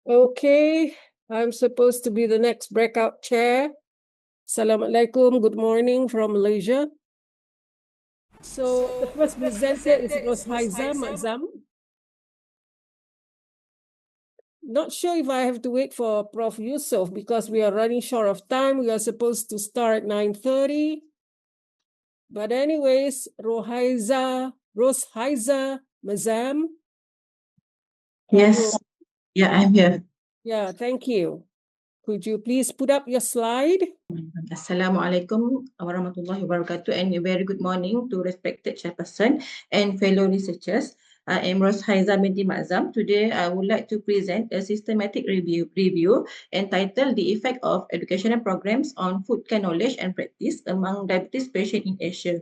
Okay, I'm supposed to be the next breakout chair. Assalamualaikum, good morning from Malaysia. So the first presenter is Roshaiza Mazam. Not sure if I have to wait for Prof. Yusuf because we are running short of time. We are supposed to start at 9:30. But anyways, Roshaiza Mazam. Yes, yeah, I'm here. Yeah, thank you. Could you please put up your slide? Assalamualaikum warahmatullahi wabarakatuh, and a very good morning to respected chairperson and fellow researchers. I am Roshaiza binti Mazam. Today, I would like to present a systematic review entitled "The Effect of Educational Programs on Food Care Knowledge and Practice Among Diabetes Patients in Asia."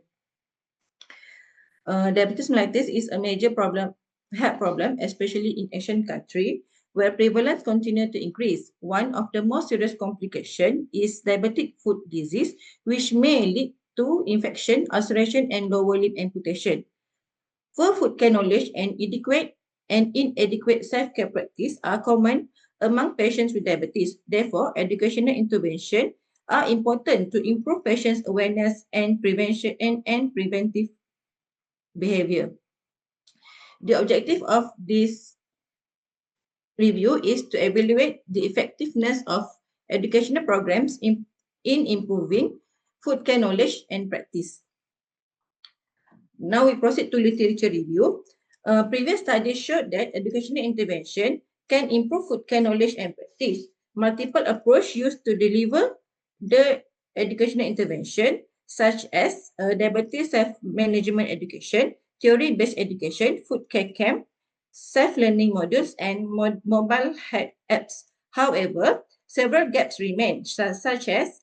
Diabetes mellitus is a major health problem, especially in Asian countries, where prevalence continues to increase. One of the most serious complications is diabetic foot disease, which may lead to infection, ulceration, and lower limb amputation. Poor food care knowledge and inadequate self-care practice are common among patients with diabetes. Therefore, educational intervention are important to improve patients' awareness and prevention and preventive behavior. The objective of this review is to evaluate the effectiveness of educational programs in improving food care knowledge and practice. Now we proceed to literature review. Previous studies showed that educational intervention can improve food care knowledge and practice. Multiple approaches used to deliver the educational intervention, such as diabetes self-management education, theory-based education, food care camp, self-learning modules, and mobile health apps. However, several gaps remain, such as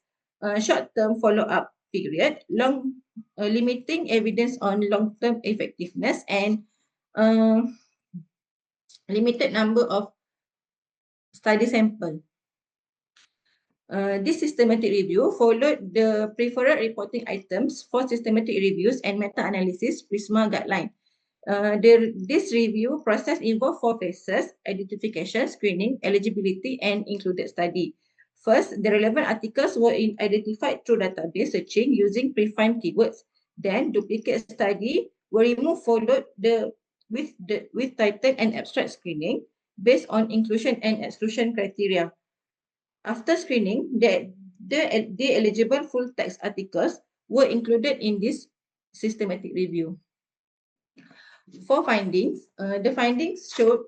short-term follow-up period, limiting evidence on long-term effectiveness, and limited number of study sample. This systematic review followed the preferred reporting items for systematic reviews and meta-analysis PRISMA guideline. This review process involved 4 phases: identification, screening, eligibility, and included study. First, the relevant articles were identified through database searching using predefined keywords. Then, duplicate study were removed, followed with title and abstract screening based on inclusion and exclusion criteria. After screening, the eligible full text articles were included in this systematic review. For findings, the findings showed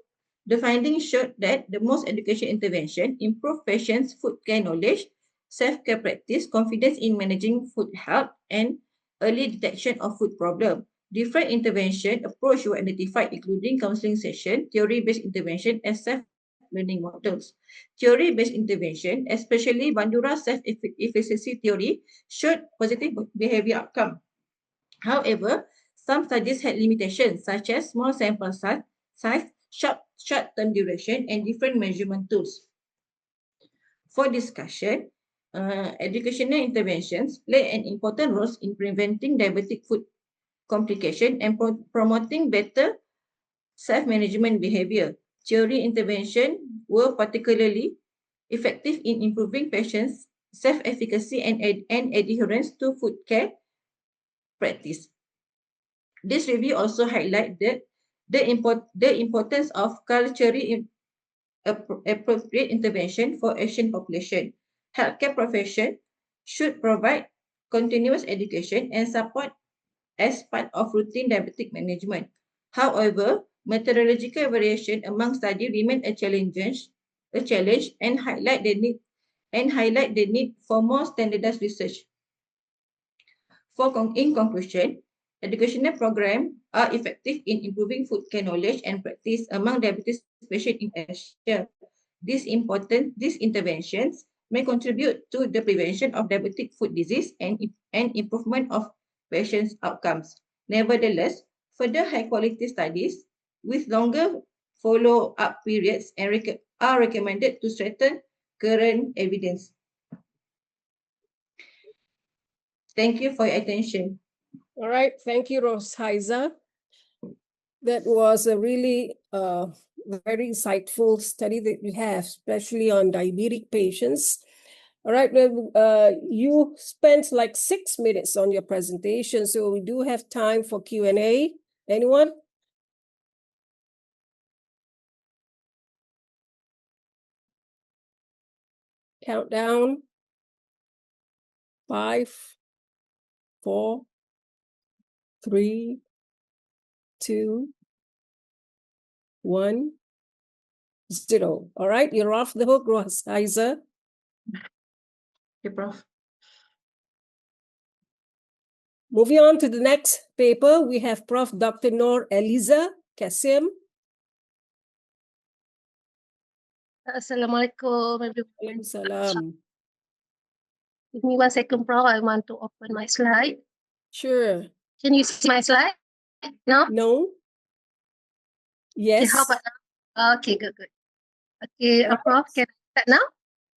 that the most education intervention improved patients' food care knowledge, self-care practice, confidence in managing food health, and early detection of food problem. Different intervention approach were identified, including counseling session, theory-based intervention, and self-learning models. Theory-based intervention, especially Bandura self-efficacy theory, showed positive behavior outcome. However, some studies had limitations, such as small sample size, short-term duration, and different measurement tools. For discussion, educational interventions play an important role in preventing diabetic food complication and promoting better self-management behavior. Theory intervention were particularly effective in improving patients' self-efficacy and adherence to food care practice. This review also highlighted the importance of culturally appropriate intervention for Asian population. Healthcare profession should provide continuous education and support as part of routine diabetic management. However, methodological variation among studies remain a challenge and highlight the need for more standardized research. In conclusion, educational programs are effective in improving food care knowledge and practice among diabetes patients in Asia. These interventions may contribute to the prevention of diabetic foot disease and improvement of patients' outcomes. Nevertheless, further high-quality studies with longer follow-up periods are recommended to strengthen current evidence. Thank you for your attention. All right, thank you, Roshaiza. That was a really very insightful study that you have, especially on diabetic patients. All right, well, you spent like 6 minutes on your presentation, so we do have time for Q&A. Anyone? Countdown. 5, 4, 3, 2, 1, 0. All right, you're off the hook, Rosa. Okay, Prof. Moving on to the next paper, we have Prof. Dr. Noor Eliza Kasim. Assalamualaikum, everyone. Salam. Give me 1 second, Prof. I want to open my slide. Sure. Can you see my slide? No? No? Yes. Okay, how about now? Okay, good. Okay, Prof, can I start now?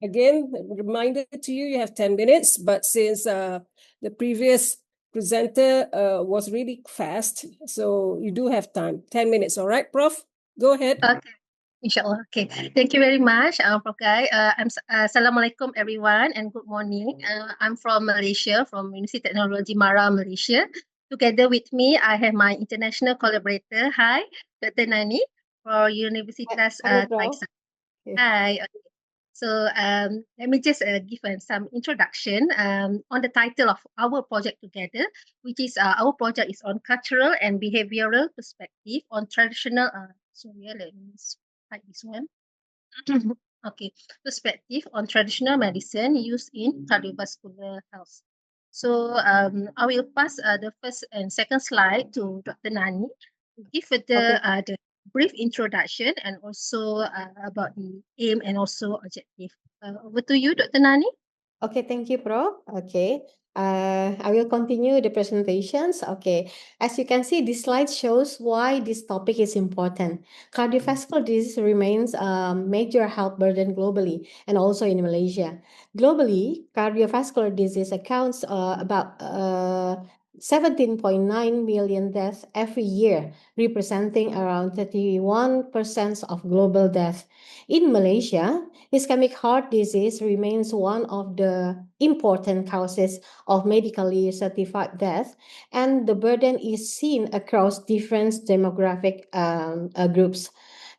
Again, a reminder to you, you have 10 minutes, but since the previous presenter was really fast, so you do have time, 10 minutes. All right, Prof? Go ahead. Okay, inshallah. Okay, thank you very much, Prof. Guy. Assalamualaikum, everyone, and good morning. I'm from Malaysia, from University Technology Mara, Malaysia. Together with me, I have my international collaborator. Hi, Dr. Nani, for Universitas Taiwan. Hi. Okay. So let me just give some introduction on the title of our project together, which is our project is on cultural and behavioral perspective on traditional, let me type this one. Okay, perspective on traditional medicine used in cardiovascular health. So I will pass the first and second slide to Dr. Nani to give the brief introduction and also about the aim and also objective. Over to you, Dr. Nani. Okay, thank you, Prof. Okay, I will continue the presentations. Okay, as you can see, this slide shows why this topic is important. Cardiovascular disease remains a major health burden globally and also in Malaysia. Globally, cardiovascular disease accounts about 17.9 million deaths every year, representing around 31% of global deaths. In Malaysia, ischemic heart disease remains one of the important causes of medically certified death, and the burden is seen across different demographic groups.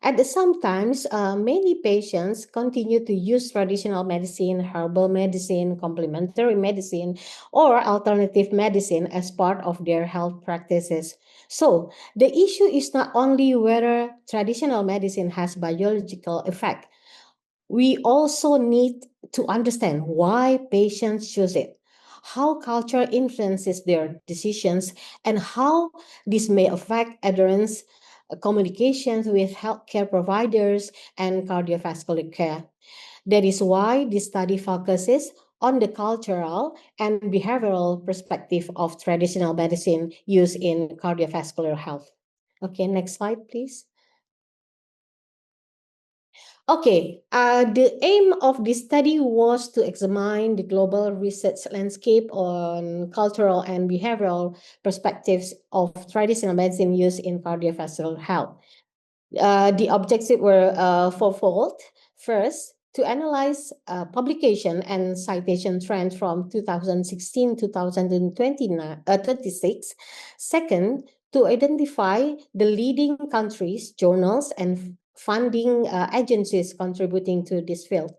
At the same time, many patients continue to use traditional medicine, herbal medicine, complementary medicine, or alternative medicine as part of their health practices. So, the issue is not only whether traditional medicine has biological effect. We also need to understand why patients choose it, how culture influences their decisions, and how this may affect adherence, communications with healthcare providers, and cardiovascular care. That is why this study focuses on the cultural and behavioral perspective of traditional medicine used in cardiovascular health. Okay, next slide, please. Okay, the aim of this study was to examine the global research landscape on cultural and behavioral perspectives of traditional medicine used in cardiovascular health. The objectives were fourfold. First, to analyze publication and citation trends from 2016 to 2026. Second, to identify the leading countries, journals, and funding agencies contributing to this field.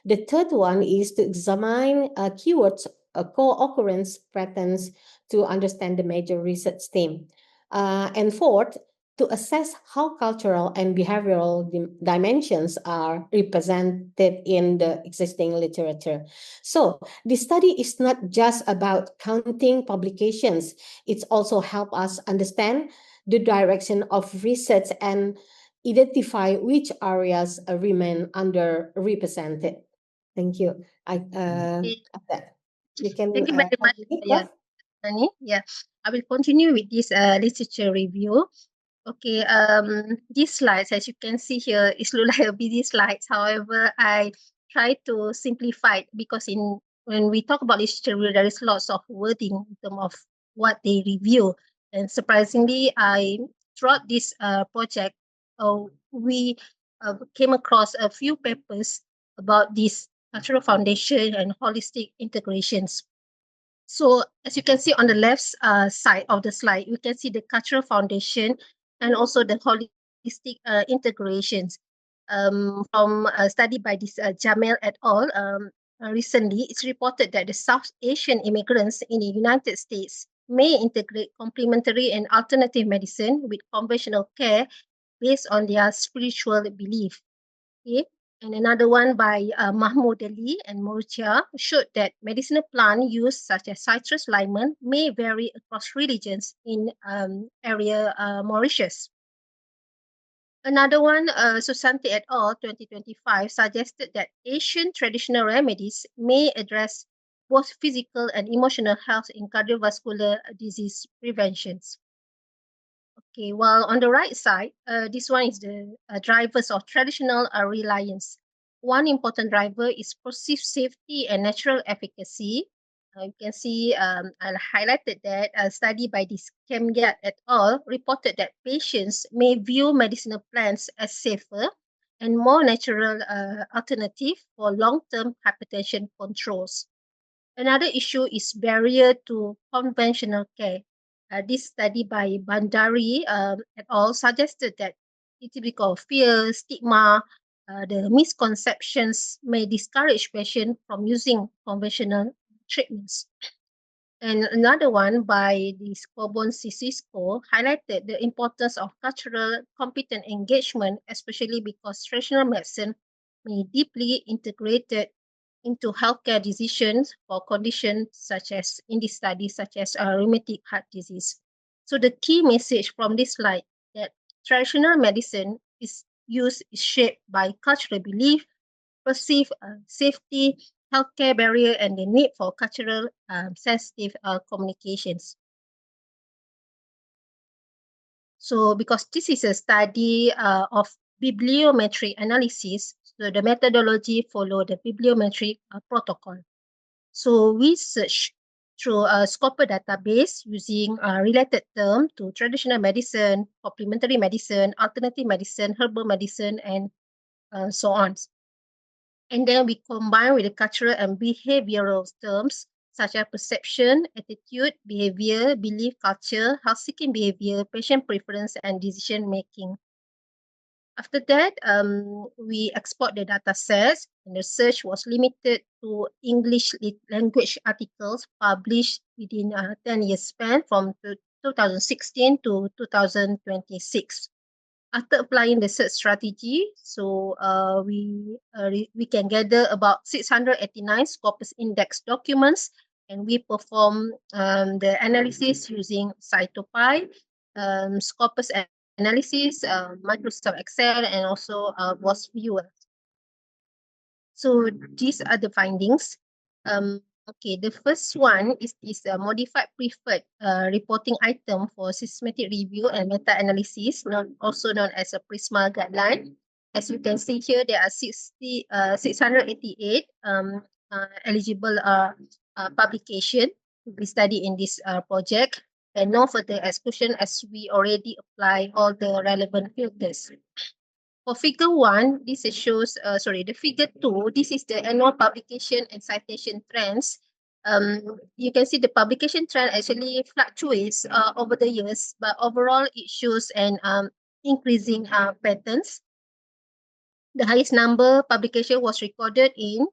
The third one is to examine keywords, co-occurrence patterns to understand the major research theme. And fourth, to assess how cultural and behavioral dimensions are represented in the existing literature. So this study is not just about counting publications. It's also help us understand the direction of research and identify which areas remain underrepresented. Thank you. You can Thank you very much. continue, Nani. Yeah, I will continue with this literature review. Okay, these slides, as you can see here, it looks like a busy slides. However, I try to simplify it because when we talk about literature review, there is lots of wording in terms of what they review. And surprisingly, throughout this project, we came across a few papers about this cultural foundation and holistic integrations. So as you can see on the left side of the slide, you can see the cultural foundation and also the holistic integrations. From a study by this Jamel et al. Recently, it's reported that the South Asian immigrants in the United States may integrate complementary and alternative medicine with conventional care based on their spiritual belief. Okay. And another one by Mahmoud Ali and Murcia showed that medicinal plant used such as citrus lemon may vary across religions in area Mauritius. Another one, Susanti et al. 2025 suggested that Asian traditional remedies may address both physical and emotional health in cardiovascular disease preventions. Okay, while on the right side, this one is the drivers of traditional reliance. One important driver is perceived safety and natural efficacy. You can see I highlighted that a study by this Kyungdong et al. Reported that patients may view medicinal plants as safer and more natural alternative for long-term hypertension controls. Another issue is barrier to conventional care. This study by Bandari et al. Suggested that it's because of fear, stigma, the misconceptions may discourage patients from using conventional treatments. And another one by this Kobon Sisisco highlighted the importance of cultural competent engagement, especially because traditional medicine may deeply integrated into healthcare decisions for conditions such as in this study, such as rheumatic heart disease. So the key message from this slide that traditional medicine is shaped by cultural belief, perceived safety, healthcare barrier, and the need for cultural sensitive communications. So because this is a study of bibliometric analysis, so the methodology follow the bibliometric protocol. So we search through a Scopper database using related term to traditional medicine, complementary medicine, alternative medicine, herbal medicine, and so on. And then we combine with the cultural and behavioral terms such as perception, attitude, behavior, belief, culture, health-seeking behavior, patient preference, and decision-making. After that, we export the data sets, and the search was limited to English language articles published within a 10-year span from 2016 to 2026. After applying the search strategy, so we can gather about 689 Scopus index documents, and we perform the analysis using Cytopy, Scopus analysis, Microsoft Excel, and also WAS Viewer. So these are the findings. Okay, the first one is this modified preferred reporting item for systematic review and meta-analysis, also known as a PRISMA guideline. As you can see here, there are 688 eligible publication to be studied in this project, and no further exclusion as we already apply all the relevant filters. For figure 1, this shows, the figure 2, this is the annual publication and citation trends. You can see the publication trend actually fluctuates over the years, but overall it shows an increasing patterns. The highest number publication was recorded in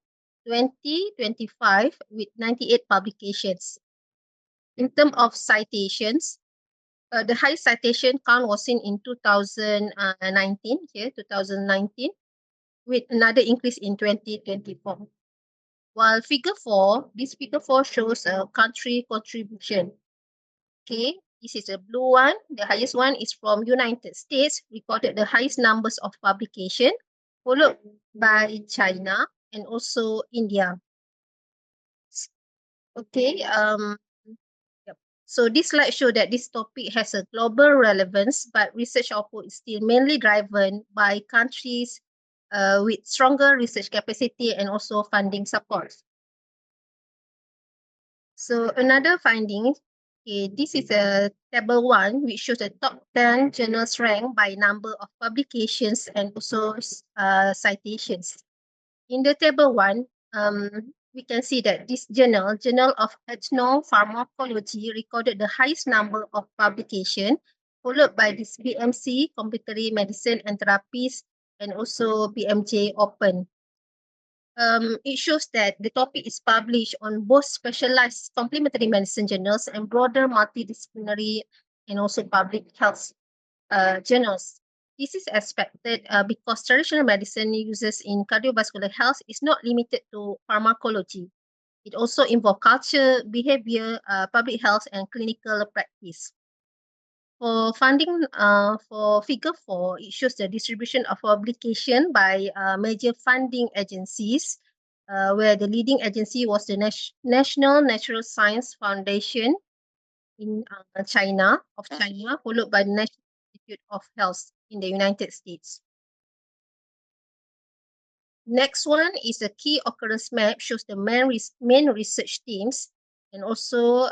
2025 with 98 publications. In terms of citations, the highest citation count was seen in 2019, with another increase in 2024. While figure 4, this figure 4 shows a country contribution. Okay, this is a blue one. The highest one is from United States, recorded the highest numbers of publication, followed by China and also India. Okay, so this slide shows that this topic has a global relevance, but research output is still mainly driven by countries with stronger research capacity and also funding support. So another finding Okay, this is a table 1 which shows the top 10 journals ranked by number of publications and also citations. In the table 1, we can see that this journal, Journal of Ethnopharmacology, recorded the highest number of publication, followed by this BMC, Complementary Medicine and Therapies, and also BMJ Open. It shows that the topic is published on both specialized complementary medicine journals and broader multidisciplinary and also public health journals. This is expected because traditional medicine uses in cardiovascular health is not limited to pharmacology. It also involves culture, behavior, public health, and clinical practice. For funding, for figure 4, it shows the distribution of publication by major funding agencies, where the leading agency was the National Natural Science Foundation in China, followed by the National Institute of Health in the United States. Next one is the key occurrence map, shows the main research teams. And also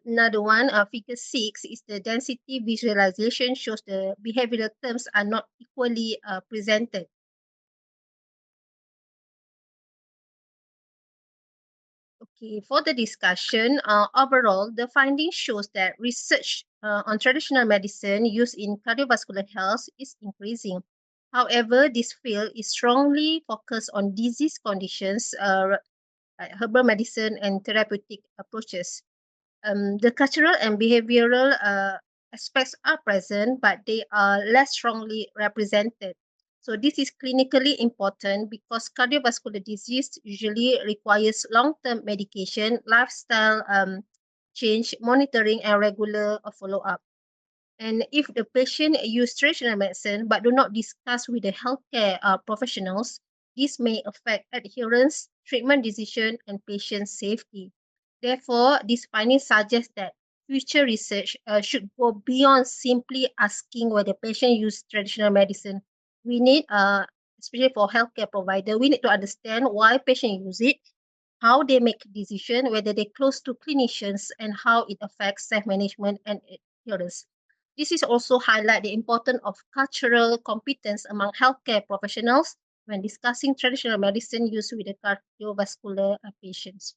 another one, figure 6, is the density visualization, shows the behavioral terms are not equally presented. Okay, for the discussion, overall, the finding shows that research on traditional medicine used in cardiovascular health is increasing. However, this field is strongly focused on disease conditions, herbal medicine, and therapeutic approaches. The cultural and behavioral aspects are present, but they are less strongly represented. So this is clinically important because cardiovascular disease usually requires long-term medication, lifestyle change, monitoring, and regular follow-up. And if the patient use traditional medicine but do not discuss with the healthcare professionals, this may affect adherence, treatment decision, and patient safety. Therefore, this finding suggests that future research should go beyond simply asking whether patient use traditional medicine. We need, especially for healthcare provider, we need to understand why patient use it, how they make decision, whether they close to clinicians, and how it affects self-management and adherence. This is also highlight the importance of cultural competence among healthcare professionals when discussing traditional medicine used with the cardiovascular patients.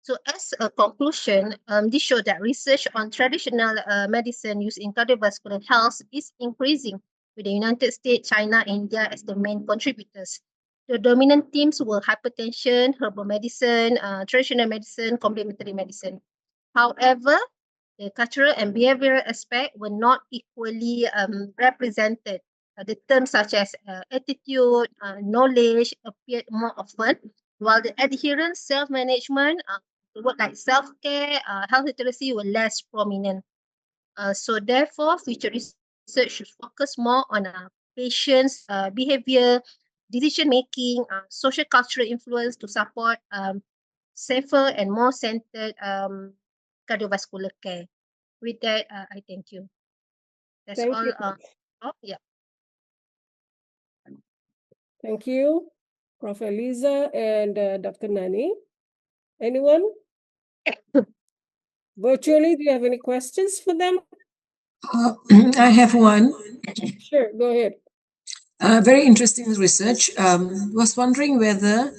So as a conclusion, this shows that research on traditional medicine used in cardiovascular health is increasing, with the United States, China, India as the main contributors. The dominant themes were hypertension, herbal medicine, traditional medicine, complementary medicine. However, the cultural and behavioral aspect were not equally represented. The terms such as attitude, knowledge appeared more often, while the adherence, self-management, word like self-care, health literacy were less prominent. So therefore, future research should focus more on patients' behavior, decision-making, social cultural influence to support safer and more centered cardiovascular care. With that, I thank you. That's Thank all. you. Yeah. Thank you, Prof. Eliza and Dr. Nani. Anyone? Virtually, do you have any questions for them? I have one. Sure, go ahead. Very interesting research. Was wondering whether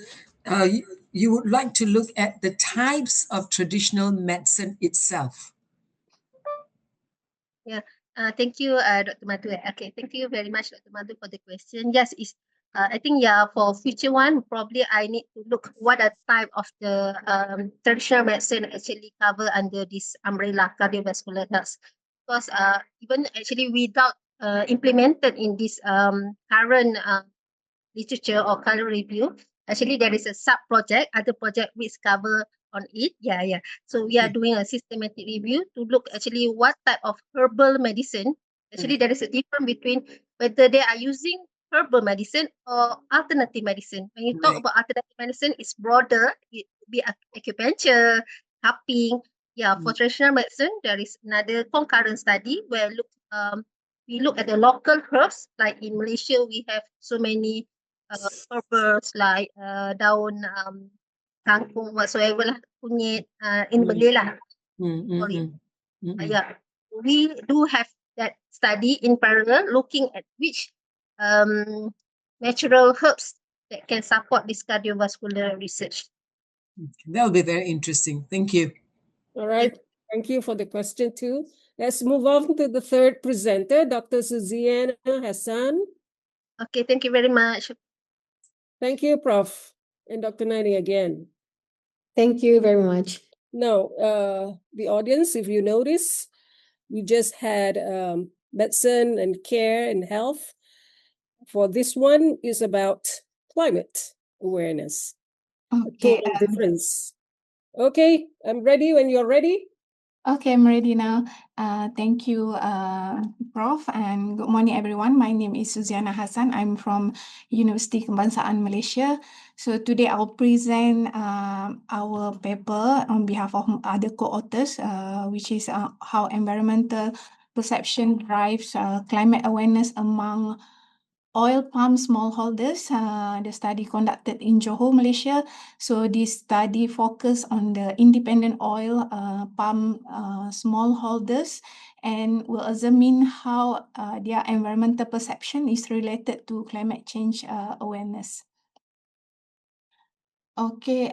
you would like to look at the types of traditional medicine itself. Yeah. Thank you, Dr. Madhu. Okay, thank you very much, Dr. Madhu, for the question. Yes, I think, yeah, for future one, probably I need to look what are type of the traditional medicine actually cover under this umbrella cardiovascular health. Because even actually without implemented in this current literature or current review, actually there is a sub-project, other project which cover on it. Yeah. So we are doing a systematic review to look actually what type of herbal medicine. Actually, there is a difference between whether they are using herbal medicine or alternative medicine. When you talk about alternative medicine, it's broader. It could be acupuncture, cupping. Yeah, for traditional medicine, there is another concurrent study where we look at the local herbs. Like in Malaysia, we have so many herbs like daun kangkung whatsoever lah, kunyit in Malay lah. Sorry. Mm. Yeah, we do have that study in parallel looking at which natural herbs that can support this cardiovascular research. That will be very interesting. Thank you. All right. Thank you for the question too. Let's move on to the third presenter, Dr. Suziana Hassan. Okay, thank you very much. Thank you, Prof. And Dr. Nani again. Thank you very much. Now, the audience, if you notice, we just had medicine and care and health. For this one is about climate awareness. Okay. Total difference. Okay, I'm ready when you're ready. Okay, I'm ready now. Thank you, Prof. And good morning, everyone. My name is Suziana Hassan. I'm from University Kebangsaan Malaysia. So today I'll present our paper on behalf of other co-authors, which is how environmental perception drives climate awareness among oil palm smallholders. The study conducted in Johor, Malaysia. So this study focused on the independent oil palm smallholders and will examine how their environmental perception is related to climate change awareness. Okay.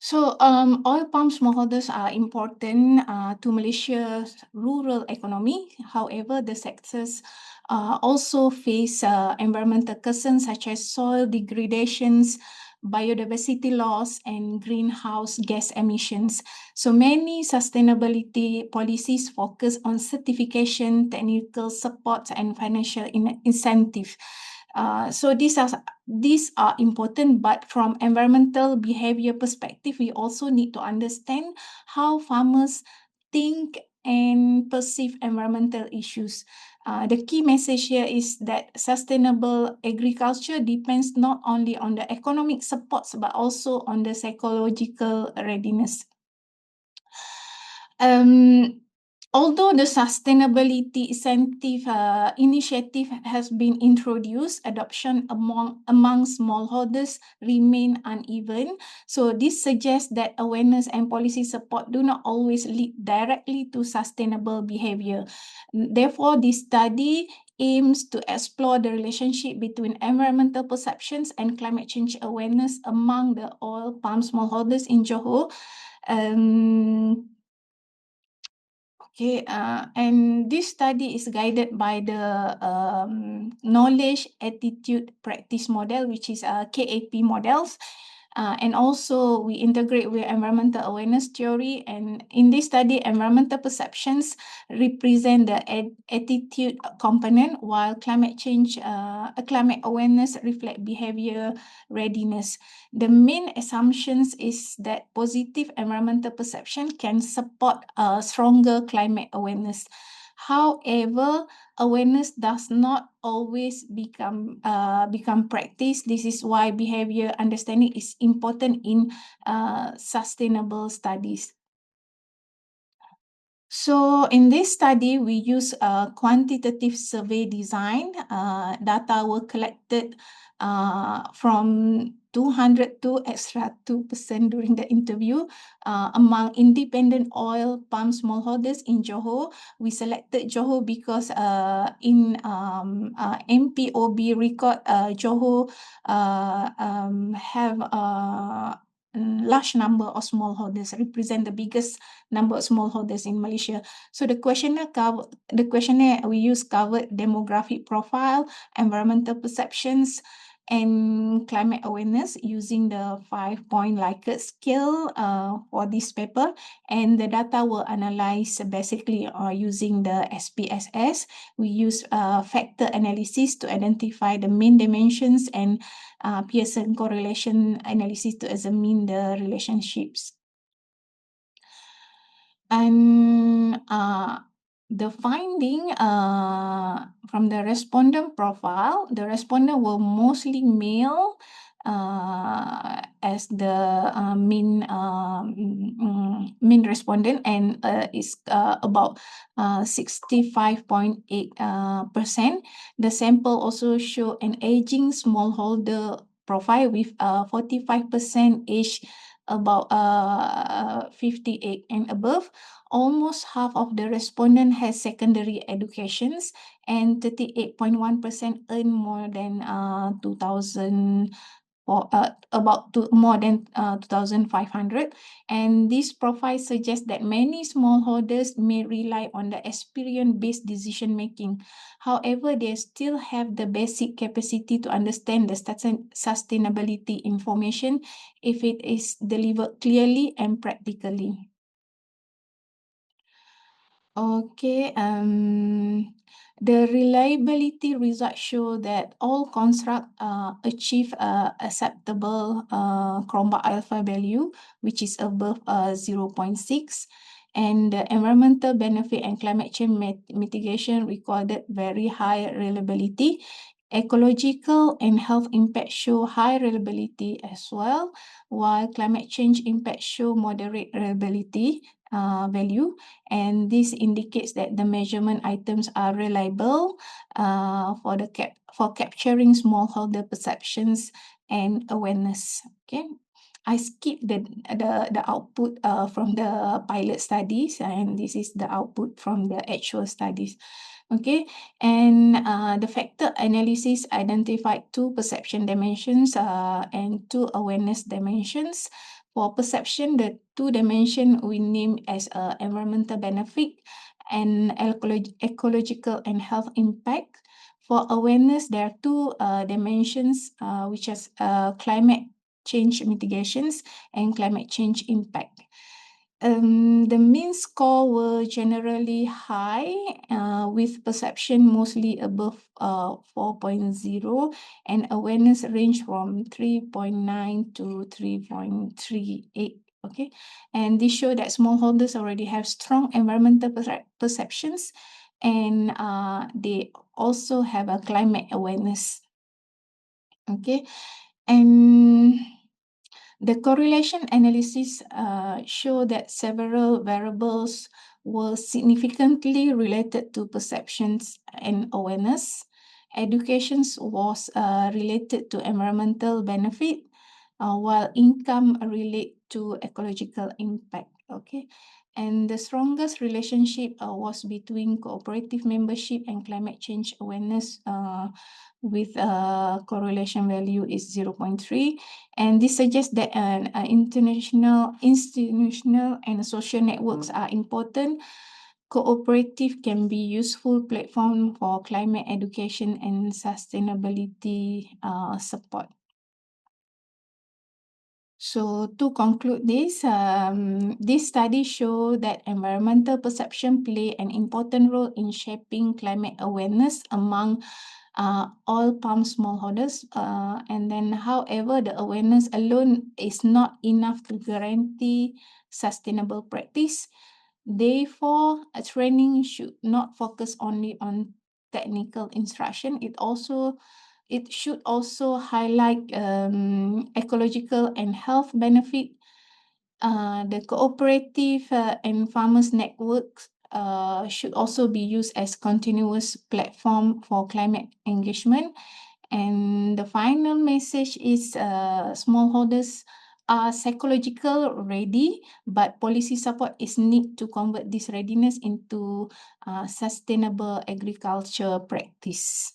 So oil palm smallholders are important to Malaysia's rural economy. However, the sectors also face environmental concerns such as soil degradations, biodiversity loss, and greenhouse gas emissions. So many sustainability policies focus on certification, technical support, and financial incentive. So these are important, but from environmental behavior perspective, we also need to understand how farmers think and perceive environmental issues. The key message here is that sustainable agriculture depends not only on the economic supports, but also on the psychological readiness. Although the sustainability incentive initiative has been introduced, adoption among smallholders remain uneven. So this suggests that awareness and policy support do not always lead directly to sustainable behavior. Therefore, this study aims to explore the relationship between environmental perceptions and climate change awareness among the oil palm smallholders in Johor. Okay, and this study is guided by the knowledge, attitude, practice model, which is KAP models. And also we integrate with environmental awareness theory. And in this study, environmental perceptions represent the attitude component, while climate awareness reflect behavior readiness. The main assumptions is that positive environmental perception can support a stronger climate awareness. However, awareness does not always become practice. This is why behavior understanding is important in sustainable studies. So in this study, we use a quantitative survey design. Data were collected from 202 extra 2% during the interview among independent oil palm smallholders in Johor. We selected Johor because in MPOB record, Johor have large number of smallholders, represent the biggest number of smallholders in Malaysia. So the questionnaire we use covered demographic profile, environmental perceptions, and climate awareness using the 5-point Likert scale for this paper. And the data were analyzed basically using the SPSS. We use factor analysis to identify the main dimensions and Pearson correlation analysis to examine the relationships. And the finding from the respondent profile, the respondent were mostly male as the main respondent, and is about 65.8%. The sample also show an aging smallholder profile with 45% age about 58 and above. Almost half of the respondent has secondary educations, and 38.1% earn more than 2,000 or more than 2,500. And this profile suggests that many smallholders may rely on the experience-based decision-making. However, they still have the basic capacity to understand the sustainability information if it is delivered clearly and practically. Okay, the reliability results show that all constructs achieve acceptable Cronbach alpha value, which is above 0.6, and the environmental benefit and climate change mitigation recorded very high reliability. Ecological and health impact show high reliability as well, while climate change impact show moderate reliability value, and this indicates that the measurement items are reliable for capturing smallholder perceptions and awareness. Okay, I skipped the output from the pilot studies, and this is the output from the actual studies. Okay, and the factor analysis identified 2 perception dimensions and 2 awareness dimensions. For perception, the 2 dimension we name as environmental benefit and ecological and health impact. For awareness, there are 2 dimensions, which is climate change mitigations and climate change impact. The mean score were generally high, with perception mostly above 4.0, and awareness range from 3.9 to 3.38. Okay, and this show that smallholders already have strong environmental perceptions, and they also have a climate awareness. Okay, and the correlation analysis show that several variables were significantly related to perceptions and awareness. Education was related to environmental benefit, while income relate to ecological impact. Okay, and the strongest relationship was between cooperative membership and climate change awareness, with correlation value is 0.3. And this suggests that institutional and social networks are important. Cooperative can be useful platform for climate education and sustainability support. So to conclude this study show that environmental perception play an important role in shaping climate awareness among all palm smallholders. And then, however, the awareness alone is not enough to guarantee sustainable practice. Therefore, a training should not focus only on technical instruction. It should also highlight ecological and health benefit. The cooperative and farmers networks should also be used as continuous platform for climate engagement. And the final message is smallholders are psychological ready, but policy support is needed to convert this readiness into sustainable agriculture practice.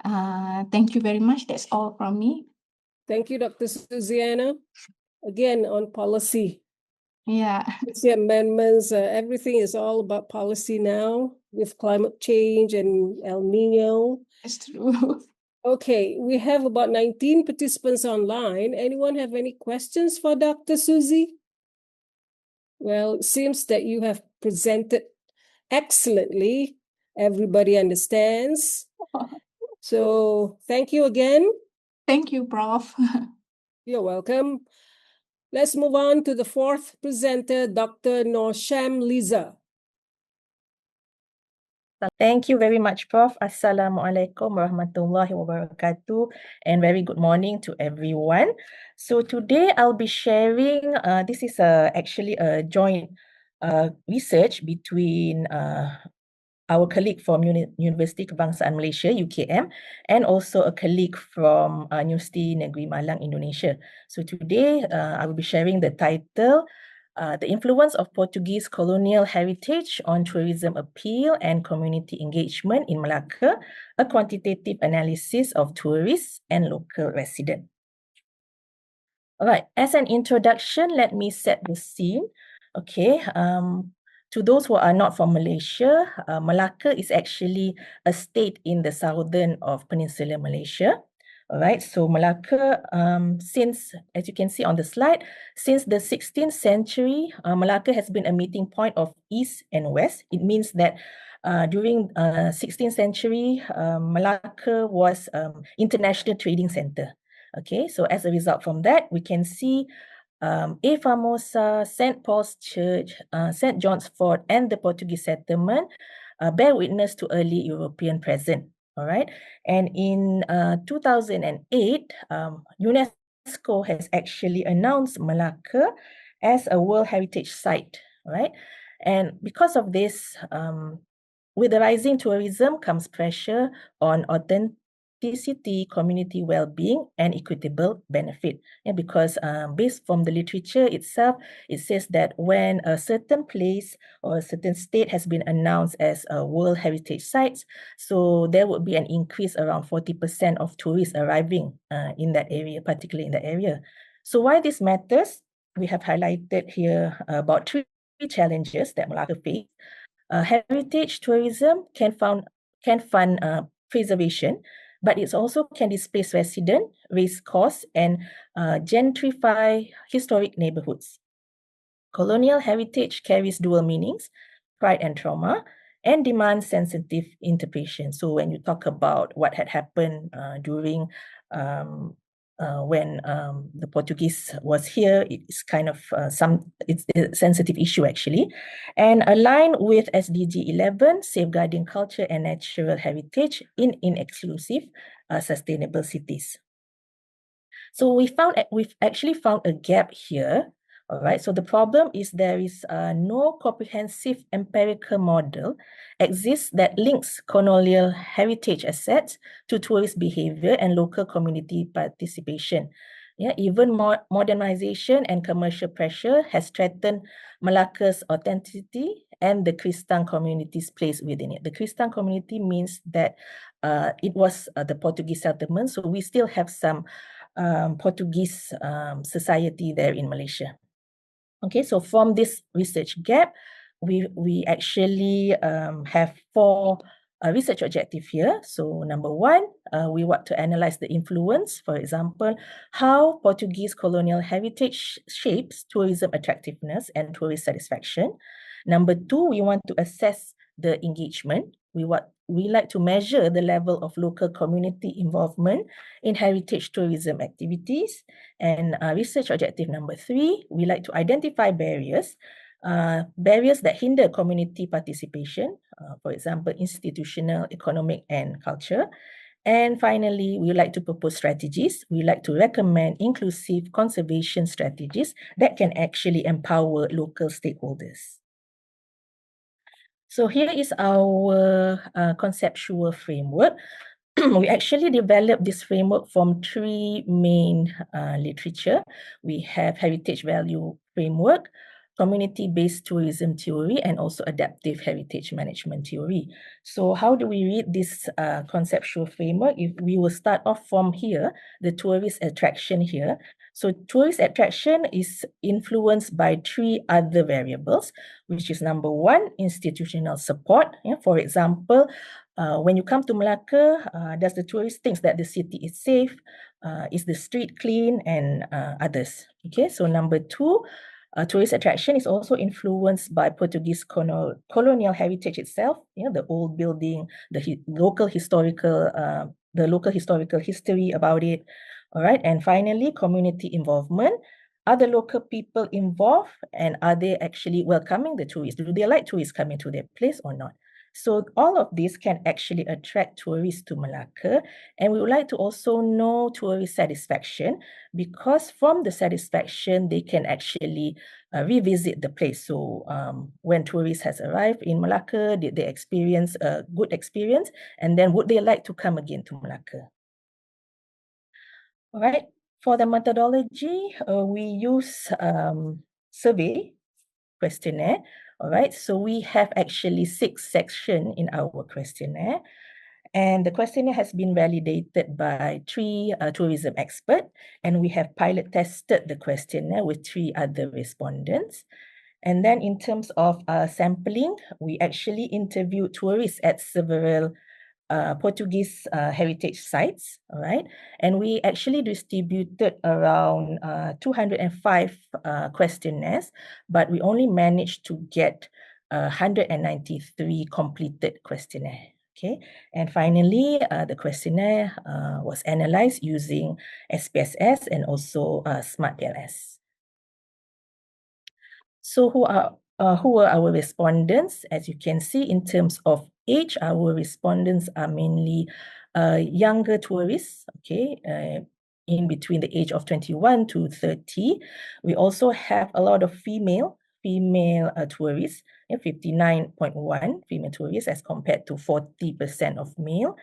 Thank you very much. That's all from me. Thank you, Dr. Suziana. Again, on policy. Yeah, Policy amendments, everything is all about policy now with climate change and El Nino. that's true. Okay, we have about 19 participants online. Anyone have any questions for Dr. Suzy? Well, it seems that you have presented excellently. Everybody understands. So thank you again. Thank you, Prof. You're welcome. Let's move on to the 4th presenter, Dr. Norsham Liza. Thank you very much, Prof. Assalamualaikum warahmatullahi wabarakatuh, and very good morning to everyone. So today I'll be sharing, this is actually a joint research between our colleague from University Kebangsaan Malaysia, UKM, and also a colleague from Universiti Negeri Malang, Indonesia. So today, I will be sharing the title, The Influence of Portuguese Colonial Heritage on Tourism Appeal and Community Engagement in Malacca, a Quantitative Analysis of Tourists and Local Residents. All right, as an introduction, let me set the scene. Okay, to those who are not from Malaysia, Malacca is actually a state in the southern of Peninsular Malaysia. All right, so Malacca, since, as you can see on the slide, since the 16th century, Malacca has been a meeting point of East and West. It means that during 16th century, Malacca was international trading center. Okay, so as a result from that, we can see A Famosa, St. Paul's Church, St. John's Fort, and the Portuguese settlement bear witness to early European presence. All right, and in 2008, UNESCO has actually announced Malacca as a World Heritage Site. Right, and because of this, with the rising tourism comes pressure on authenticity, community well-being, and equitable benefit. And because based from the literature itself, it says that when a certain place or a certain state has been announced as a World Heritage Site, so there would be an increase around 40% of tourists arriving in that area, particularly in that area. So why this matters? We have highlighted here about three challenges that Malacca face. Heritage tourism can fund preservation, but it also can displace residents, raise costs, and gentrify historic neighborhoods. Colonial heritage carries dual meanings, pride and trauma, and demands sensitive interpretation. So when you talk about what had happened during when the Portuguese was here, it's kind of it's a sensitive issue actually. And aligned with SDG 11, safeguarding culture and natural heritage in exclusive sustainable cities. So we've actually found a gap here. All right, so the problem is there is no comprehensive empirical model exists that links colonial heritage assets to tourist behavior and local community participation. Yeah, even more modernization and commercial pressure has threatened Malacca's authenticity and the Kristang community's place within it. The Kristang community means that it was the Portuguese settlement, so we still have some Portuguese society there in Malaysia. Okay, so from this research gap, we actually have four research objectives here. So number one, we want to analyze the influence, for example, how Portuguese colonial heritage shapes tourism attractiveness and tourist satisfaction. Number two, we want to assess the engagement. We like to measure the level of local community involvement in heritage tourism activities. And research objective number three, we like to identify barriers that hinder community participation, for example, institutional, economic, and culture. And finally, we like to propose strategies. We like to recommend inclusive conservation strategies that can actually empower local stakeholders. So here is our conceptual framework. We actually developed this framework from three main literature. We have heritage value framework, community-based tourism theory, and also adaptive heritage management theory. So how do we read this conceptual framework? If we will start off from here, the tourist attraction here. So tourist attraction is influenced by three other variables, which is number one, institutional support. Yeah, for example, when you come to Malacca, does the tourist think that the city is safe? Is the street clean, and others? Okay, so number two, tourist attraction is also influenced by Portuguese colonial heritage itself. You know, the old building, the local historical history about it. All right, and finally, community involvement. Are the local people involved, and are they actually welcoming the tourists? Do they like tourists coming to their place or not? So all of these can actually attract tourists to Malacca. And we would like to also know tourist satisfaction, because from the satisfaction, they can actually revisit the place. So when tourists has arrived in Malacca, did they experience a good experience? And then would they like to come again to Malacca? All right. For the methodology, we use survey questionnaire. All right. So we have actually 6 sections in our questionnaire. And the questionnaire has been validated by 3 tourism experts. And we have pilot tested the questionnaire with 3 other respondents. And then in terms of sampling, we actually interviewed tourists at several Portuguese heritage sites, all right? And we actually distributed around 205 questionnaires, but we only managed to get 193 completed questionnaire. Okay, and finally, the questionnaire was analyzed using SPSS and also Smart PLS. So who are our respondents? As you can see, in terms of age, our respondents are mainly younger tourists, okay, in between the age of 21 to 30. We also have a lot of female tourists, 59.1 female tourists as compared to 40% of male.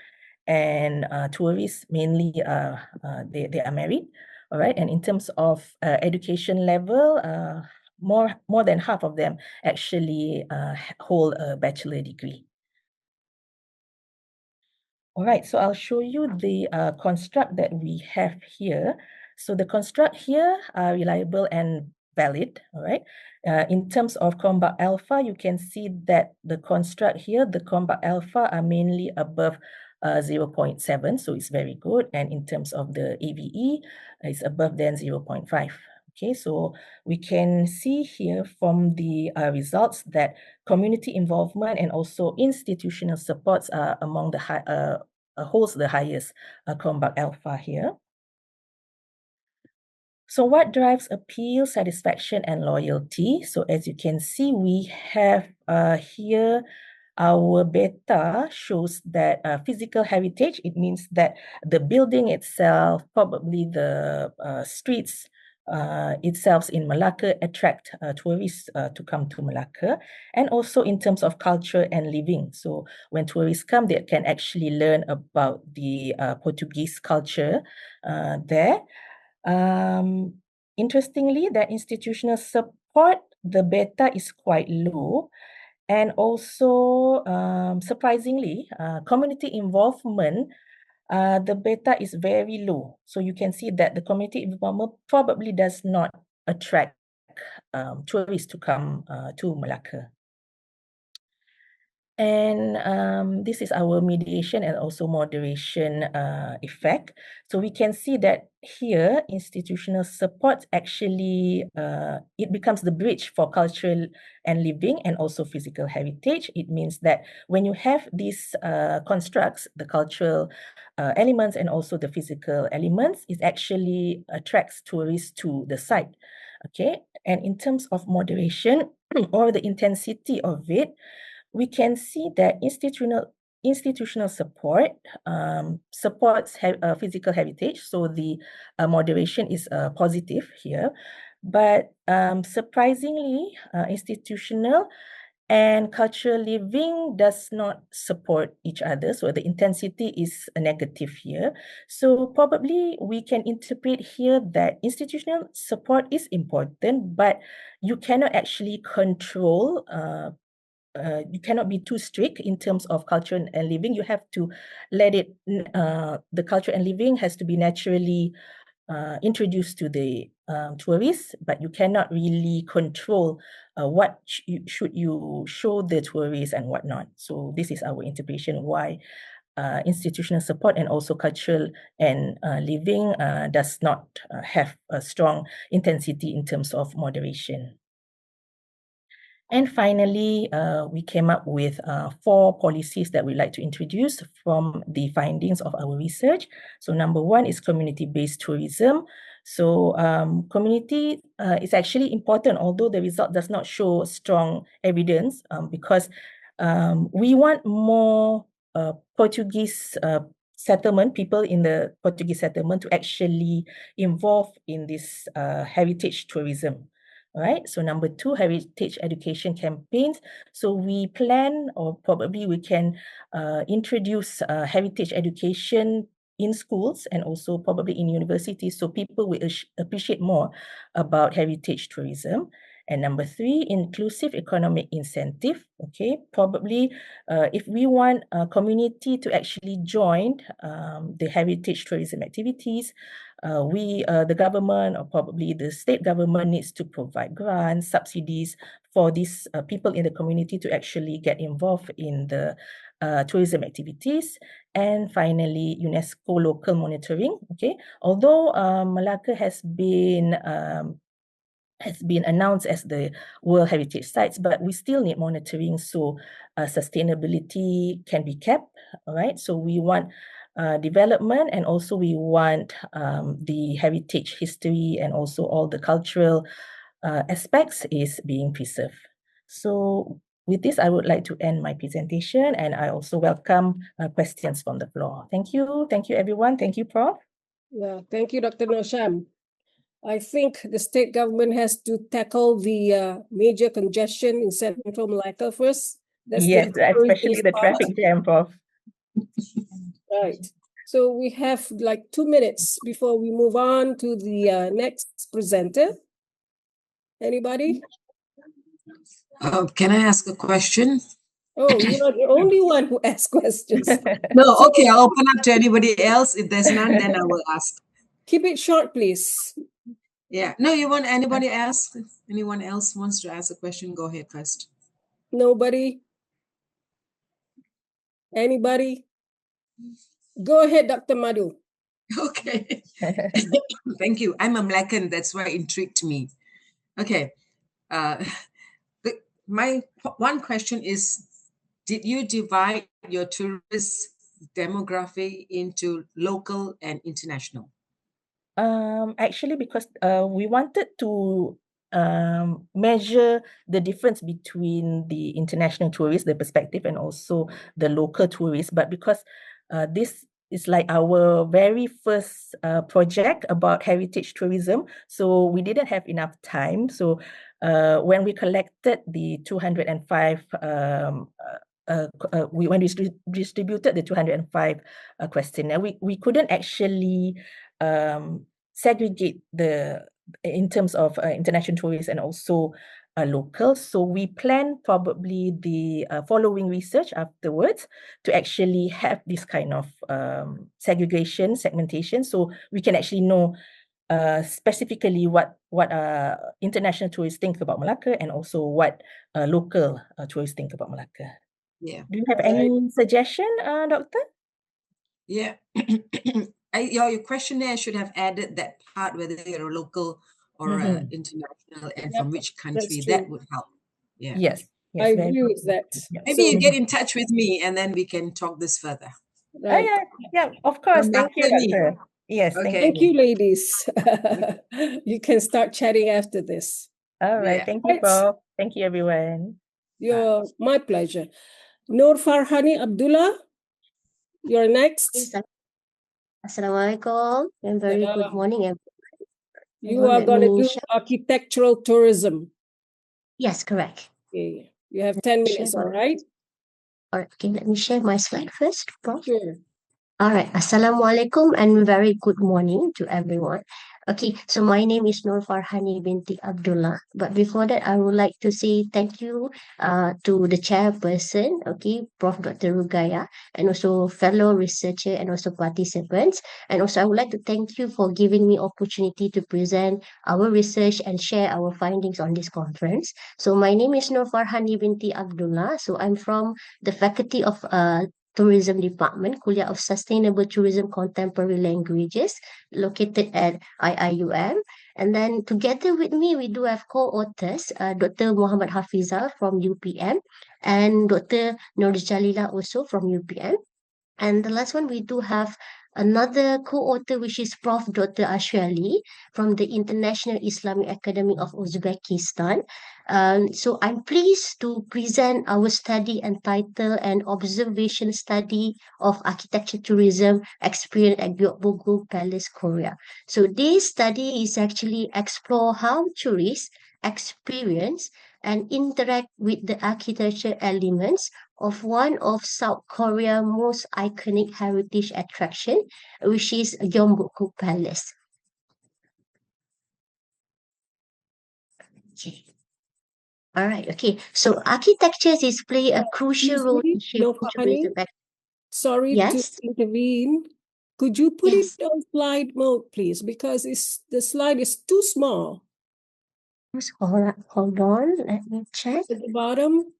And tourists mainly they are married, all right. And in terms of education level, more than half of them actually hold a bachelor degree. All right, so I'll show you the construct that we have here. So the construct here are reliable and valid, all right? In terms of Cronbach alpha, you can see that the construct here, the Cronbach alpha are mainly above 0.7, so it's very good. And in terms of the AVE, it's above than 0.5. Okay, so we can see here from the results that community involvement and also institutional supports are among the holds the highest Cronbach alpha here. So what drives appeal, satisfaction, and loyalty? So as you can see, we have here our beta shows that physical heritage, it means that the building itself, probably the streets itself in Malacca attract tourists to come to Malacca. And also in terms of culture and living. So when tourists come, they can actually learn about the Portuguese culture there. Interestingly, that institutional support, the beta is quite low. And also, surprisingly, community involvement, the beta is very low. So you can see that the community involvement probably does not attract tourists to come to Malacca. And this is our mediation and also moderation effect. So we can see that here, institutional support actually, it becomes the bridge for cultural and living and also physical heritage. It means that when you have these constructs, the cultural elements and also the physical elements, it actually attracts tourists to the site. Okay, and in terms of moderation or the intensity of it, we can see that institutional support supports physical heritage. So the moderation is positive here. But surprisingly, institutional and cultural living does not support each other. So the intensity is a negative here. So probably we can interpret here that institutional support is important, but you cannot actually control you cannot be too strict in terms of culture and living. You have to let it, the culture and living has to be naturally introduced to the tourists, but you cannot really control what should you show the tourists and whatnot. So this is our interpretation why institutional support and also cultural and living does not have a strong intensity in terms of moderation. And finally, we came up with 4 policies that we'd like to introduce from the findings of our research. So number 1 is community-based tourism. So community is actually important, although the result does not show strong evidence because we want more Portuguese settlement, people in the Portuguese settlement to actually involve in this heritage tourism. All right, so number 2, heritage education campaigns. So we plan, or probably we can introduce heritage education in schools and also probably in universities, so people will appreciate more about heritage tourism. And number 3, inclusive economic incentive. Okay, probably if we want a community to actually join the heritage tourism activities, the government or probably the state government needs to provide grants, subsidies for these people in the community to actually get involved in the tourism activities. And finally, UNESCO local monitoring. Okay, although Malacca has been announced as the World Heritage Sites, but we still need monitoring so sustainability can be kept. All right, so we want development, and also we want the heritage history and also all the cultural aspects is being preserved. So with this, I would like to end my presentation, and I also welcome questions from the floor. Thank you. Thank you, everyone. Thank you, Prof. Yeah, thank you, Dr. Nosham. I think the state government has to tackle the major congestion in Central Malacca first. That's yes, especially the part. traffic jam, Prof. Right. So we have like 2 minutes before we move on to the next presenter. Anybody? Can I ask a question? Oh, you're the only one who asks questions. No, okay, I'll open up to anybody else. If there's none, then I will ask. Keep it short, please. Yeah. No, you want anybody else? If anyone else wants to ask a question, go ahead first. Nobody? Anybody? Go ahead, Dr. Madhu. Okay. Thank you. I'm a Malaccan. That's why it intrigued me. Okay. My one question is, did you divide your tourist demography into local and international? Actually, because we wanted to measure the difference between the international tourists, the perspective, and also the local tourists. But because this is like our very first project about heritage tourism, so we didn't have enough time. So when we collected the 205 when we distributed the 205 questionnaire, we couldn't actually segregate in terms of international tourists and also local. So we plan probably the following research afterwards to actually have this kind of segmentation, so we can actually know specifically what international tourists think about Malacca and also what local tourists think about Malacca. Yeah. Do you have any suggestion, Doctor? Yeah. Your questionnaire should have added that part, whether you're a local or international, and from which country. That would help. Yeah. Yes. I agree with that. Maybe you get in touch with me and then we can talk this further. Right. Yeah, of course. Thank you, Doctor. Yes, Okay. Thank you, ladies. You can start chatting after this. All right. Yeah. Thank you, Prof. Thank you, everyone. My pleasure. Noor Farhani Abdullah, you're next. Assalamualaikum and very good morning, everyone. You are going to do architectural tourism. Yes, correct. Okay. You have 10 minutes, all right? All right, okay, let me share my slide first, Prof. Sure. All right, Assalamualaikum and very good morning to everyone. Okay, so my name is Noor Farhani binti Abdullah. But before that, I would like to say thank you to the chairperson, okay, Prof. Dr. Rugaya, and also fellow researcher and also participants. And also I would like to thank you for giving me opportunity to present our research and share our findings on this conference. So my name is Noor Farhani binti Abdullah. So I'm from the Faculty of Tourism Department, Kulliyyah of Sustainable Tourism Contemporary Languages, located at IIUM. And then together with me, we do have co-authors, Dr. Muhammad Hafizah from UPM and Dr. Nur Jalila also from UPM. And the last one, we do have another co-author, which is Prof. Dr. Ashwali from the International Islamic Academy of Uzbekistan. So I'm pleased to present our study entitled An Observation Study of Architecture Tourism Experience at Gyeongbokgung Palace, Korea. So this study is actually explore how tourists experience and interact with the architecture elements of one of South Korea's most iconic heritage attraction, which is Gyeongbokgung Palace. Okay. All right. Okay. So architecture is play a crucial Excuse role me, in shaping tourism. Sorry to Yes. intervene. Could you put Yes. it on slide mode, please? Because the slide is too small. Hold on. Let me check. At the bottom.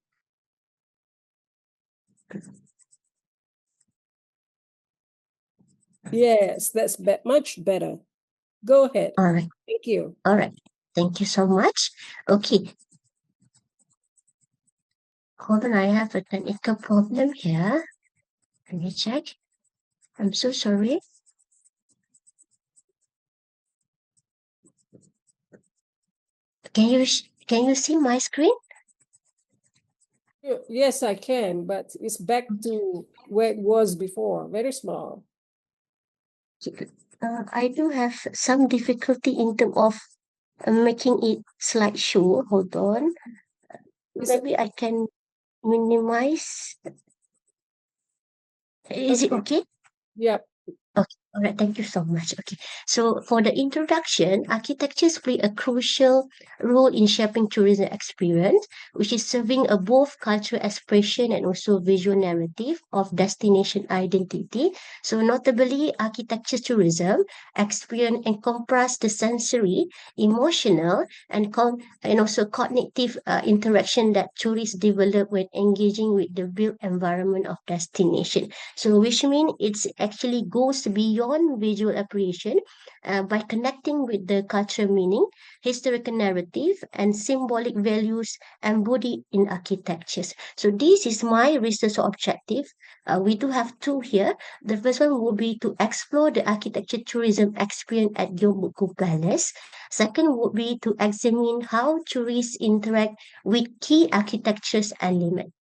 Yes, that's much better. Go ahead. All right. Thank you. All right. Thank you so much. Okay. Hold on. I have a technical problem here. Let me check. I'm so sorry. Can you see my screen? Yes, I can, but it's back to where it was before. Very small. I do have some difficulty in terms of making it slideshow. Hold on. Maybe I can minimize. Is it okay? Yep. Okay, all right, thank you so much. Okay, so for the introduction, architectures play a crucial role in shaping tourism experience, which is serving a both cultural expression and also visual narrative of destination identity. So notably, architecture tourism experience encompass the sensory, emotional, and also cognitive interaction that tourists develop when engaging with the built environment of destination. So which means it's actually goes beyond visual appreciation by connecting with the cultural meaning, historical narrative, and symbolic values embodied in architectures. So this is my research objective. We do have two here. The first one will be to explore the architecture tourism experience at Gyeongbokgung Palace. Second would be to examine how tourists interact with key architecture's elements.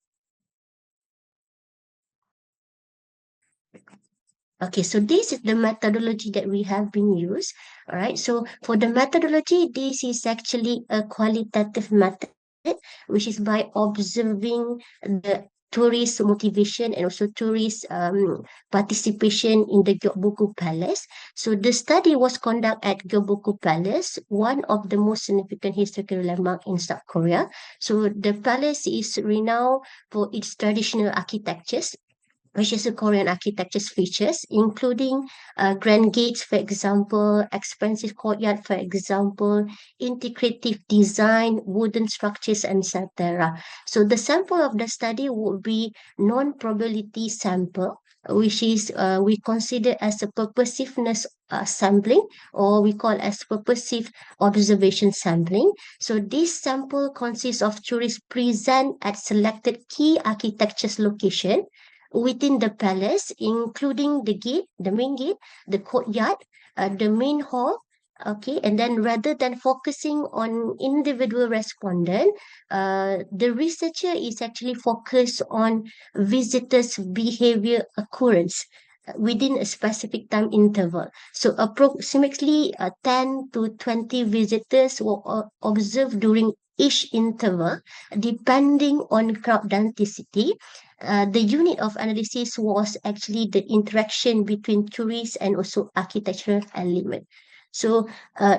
Okay, so this is the methodology that we have been used. All right, so for the methodology, this is actually a qualitative method, which is by observing the tourist motivation and also tourist participation in the Gyeongbokgung Palace. So the study was conducted at Gyeongbokgung Palace, one of the most significant historical landmark in South Korea. So the palace is renowned for its traditional architectures, which is the Korean architecture's features, including grand gates, for example, expansive courtyard, for example, integrative design, wooden structures, and etc. So the sample of the study would be non-probability sample, which is we consider as a purposiveness sampling, or we call as purposive observation sampling. So this sample consists of tourists present at selected key architecture's location within the palace, including the gate, the main gate, the courtyard, the main hall. Okay, and then rather than focusing on individual respondent, the researcher is actually focused on visitors' behavior occurrence within a specific time interval. So approximately 10 to 20 visitors were observed during each interval, depending on crowd density. The unit of analysis was actually the interaction between tourists and also architectural element. So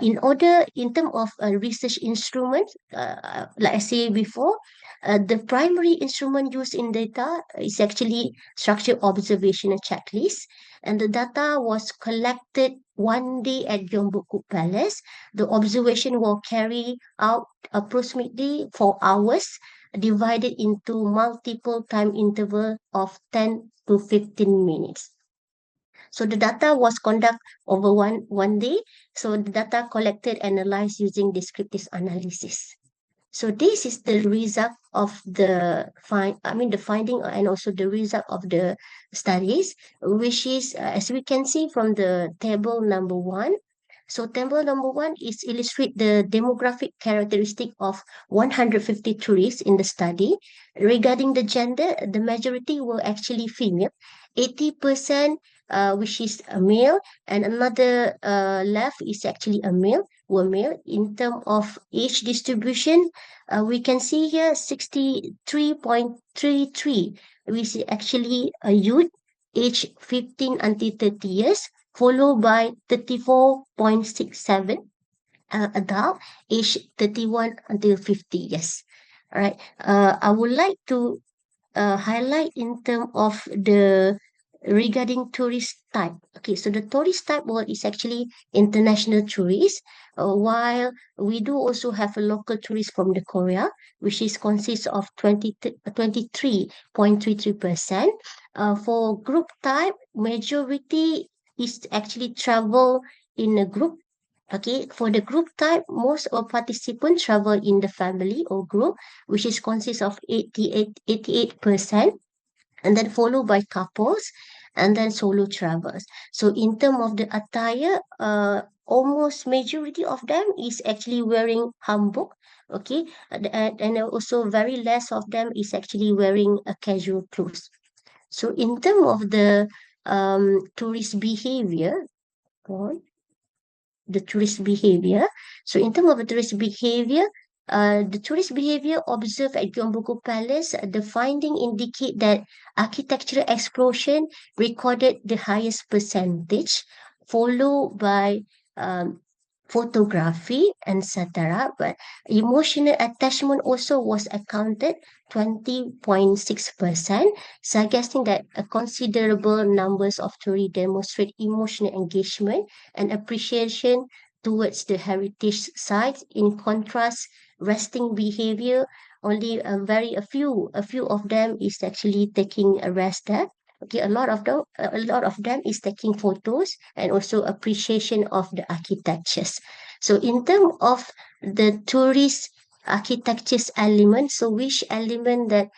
in terms of a research instrument, like I said before, the primary instrument used in data is actually structured observation checklist, and the data was collected one day at Gyeongbokgung Palace. The observation will carry out approximately 4 hours, divided into multiple time interval of 10 to 15 minutes. So the data was conducted over one day. So the data collected, analyzed using descriptive analysis. So this is the result of the finding and also the result of the studies, which is as we can see from the table number 1. So table number 1 is illustrate the demographic characteristic of 150 tourists in the study. Regarding the gender, the majority were actually female, 80%, which is a male, and another left is actually a male, were male. In terms of age distribution, we can see here 63.33, which is actually a youth age 15 until 30 years, followed by 34.67 adult age 31 until 50 years. All right. I would like to highlight in terms of the regarding tourist type. Okay, so the tourist type is actually international tourists, while we do also have a local tourist from the Korea, which is consists of 23.33%. For group type, majority is actually travel in a group. Okay, for the group type, most of participants travel in the family or group, which is consists of 88%, and then followed by couples, and then solo travelers. So in terms of the attire, almost majority of them is actually wearing hanbok, okay, and also very less of them is actually wearing a casual clothes. So in terms of the tourist behavior, the tourist behavior. So in terms of the tourist behavior, the tourist behavior observed at Gyeongbokgung Palace, the finding indicate that architectural explosion recorded the highest percentage, followed by photography, etc. But emotional attachment also was accounted 20.6%, suggesting that a considerable numbers of tourists demonstrate emotional engagement and appreciation towards the heritage sites. In contrast, resting behavior, only a few of them is actually taking a rest there. Okay, a lot of them is taking photos and also appreciation of the architectures. So in terms of the tourist architectures element, so which element that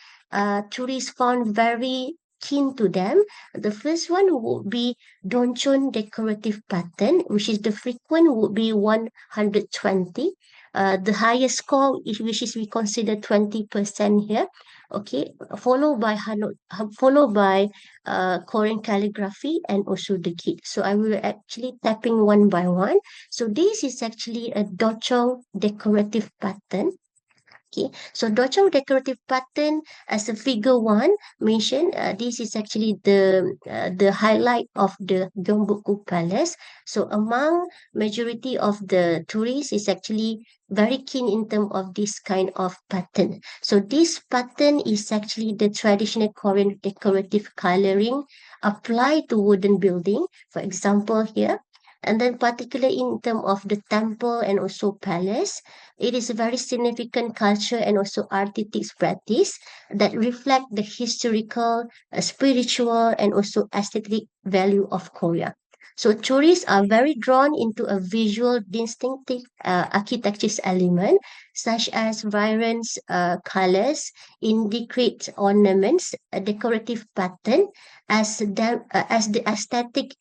tourists found very keen to them, the first one would be donjon decorative pattern, which is the frequent would be 120. The highest score, which is we consider 20% here. Okay, followed by Korean calligraphy and also the kit. So I will actually tapping one by one. So this is actually a dochong decorative pattern. Okay, so dochong decorative pattern, as a figure 1 mentioned, this is actually the highlight of the Gyeongbokgung Palace. So among majority of the tourists is actually very keen in terms of this kind of pattern. So this pattern is actually the traditional Korean decorative coloring applied to wooden building. For example, here. And then particularly in terms of the temple and also palace, it is a very significant culture and also artistic practice that reflect the historical, spiritual, and also aesthetic value of Korea. So tourists are very drawn into a visual distinctive architecture's element, such as vibrant colors, intricate ornaments, a decorative pattern, as the aesthetic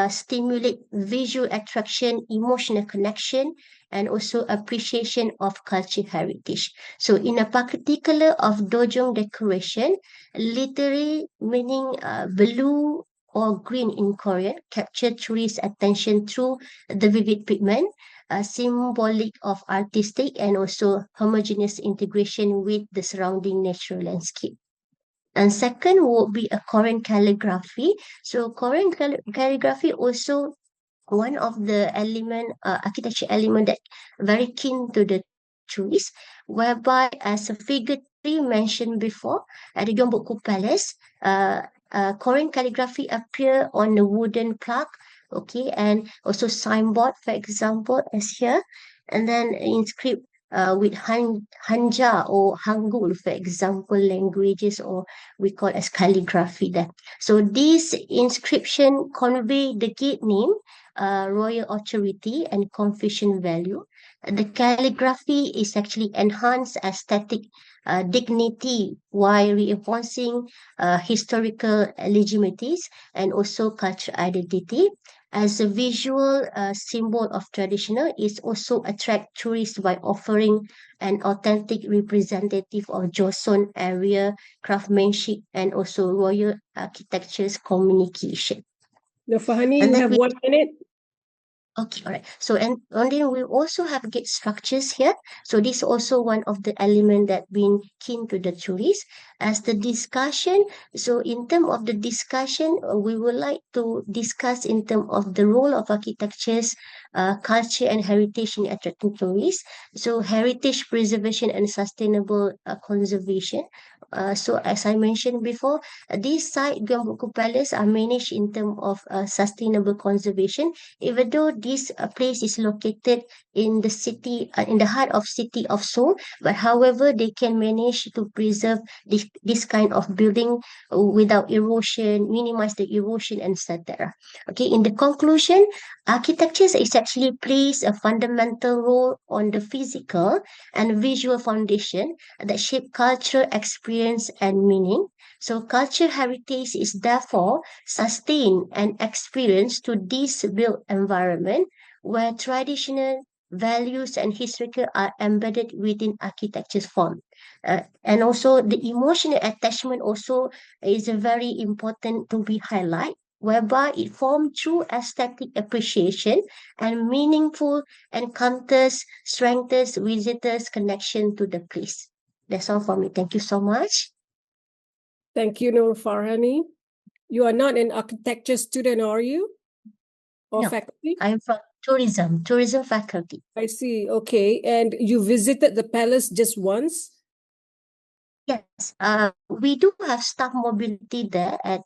stimulate visual attraction, emotional connection, and also appreciation of culture heritage. So in a particular of dojong decoration, literally meaning blue or green in Korean, capture tourist attention through the vivid pigment, symbolic of artistic and also homogeneous integration with the surrounding natural landscape. And second would be a Korean calligraphy. So Korean calligraphy also one of the architecture element that very keen to the tourists, whereby as a figure 3 mentioned before at the Gyeongbokgung Palace, Korean calligraphy appear on the wooden plaque, okay, and also signboard, for example, as here, and then inscript with Hanja or Hangul, for example, languages, or we call as calligraphy there. So this inscription convey the gate name royal authority and Confucian value. The calligraphy is actually enhanced aesthetic dignity while reinforcing historical legitimities and also cultural identity. As a visual symbol of traditional, it also attract tourists by offering an authentic representative of Joseon area craftsmanship and also royal architecture's communication. Now, Fahani, And you then have we 1 minute. Okay, all right. So and then we also have gate structures here. So this is also one of the element that been keen to the tourists. As the discussion, so in terms of the discussion, we would like to discuss in terms of the role of architectures, culture and heritage in attracting tourists. So heritage preservation and sustainable conservation. So as I mentioned before, this site Gyeongbokgung Palace are managed in terms of sustainable conservation, even though this place is located in the city, in the heart of city of Seoul, but however, they can manage to preserve this kind of building without erosion, minimize the erosion, etc. Okay, in the conclusion, architecture is actually plays a fundamental role on the physical and visual foundation that shape culture, experience, and meaning. So cultural heritage is therefore sustained and experienced to this built environment where traditional values and historical are embedded within architecture's form. And also the emotional attachment also is a very important to be highlighted, whereby it formed through aesthetic appreciation and meaningful encounters strengthens visitors' connection to the place. That's all for me. Thank you so much. Thank you, Nur Farhani. You are not an architecture student, are you? Or No, faculty? I'm from tourism faculty. I see. Okay. And you visited the palace just once? Yes, we do have staff mobility there at,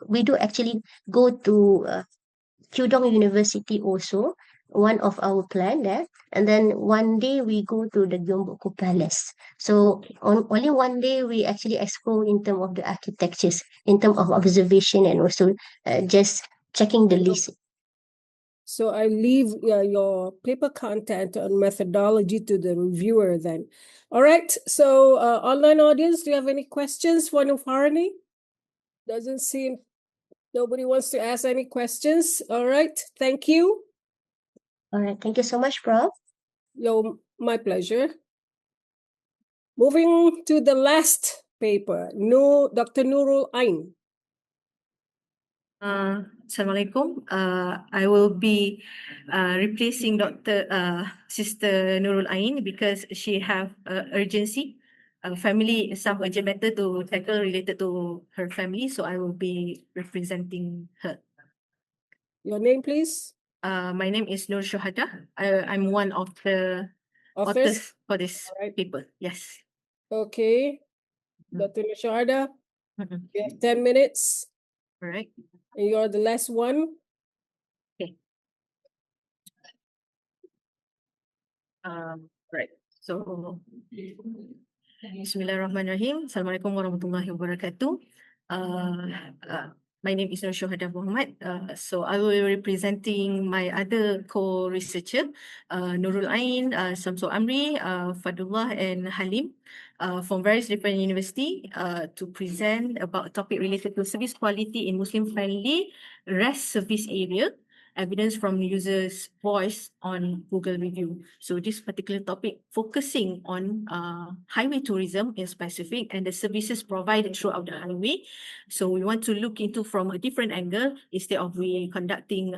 we do actually go to Kyungdong University also, one of our plan there. And then one day we go to the Gyeongbokgung Palace. So on only one day we actually explore in terms of the architectures, in terms of observation and also just checking the list. So I leave your paper content on methodology to the reviewer then. All right. So online audience, do you have any questions for Nufarani? Doesn't seem nobody wants to ask any questions. All right. Thank you. All right. Thank you so much, Prof. My pleasure. Moving to the last paper, Dr. Nurul Ain. Assalamualaikum. I will be replacing Sister Nurul Ain because she have urgency, family, some urgent matter to tackle related to her family. So I will be representing her. Your name, please? My name is Nur Shohada. I'm one of the authors for this paper. Yes. Okay. Dr. Nur Shohada, you have 10 minutes. All right. And you're the last one. Okay. Right. So, Bismillahirrahmanirrahim. Assalamualaikum warahmatullahi wabarakatuh. My name is Nur Shohada Muhammad. So I will be representing my other co-researcher, Nurul Ain, Samsul Amri, Fadullah, and Halim, from various different universities, to present about a topic related to service quality in Muslim-friendly rest service area, evidence from users' voice on Google review. So this particular topic focusing on highway tourism in specific and the services provided throughout the highway. So we want to look into from a different angle. Instead of we conducting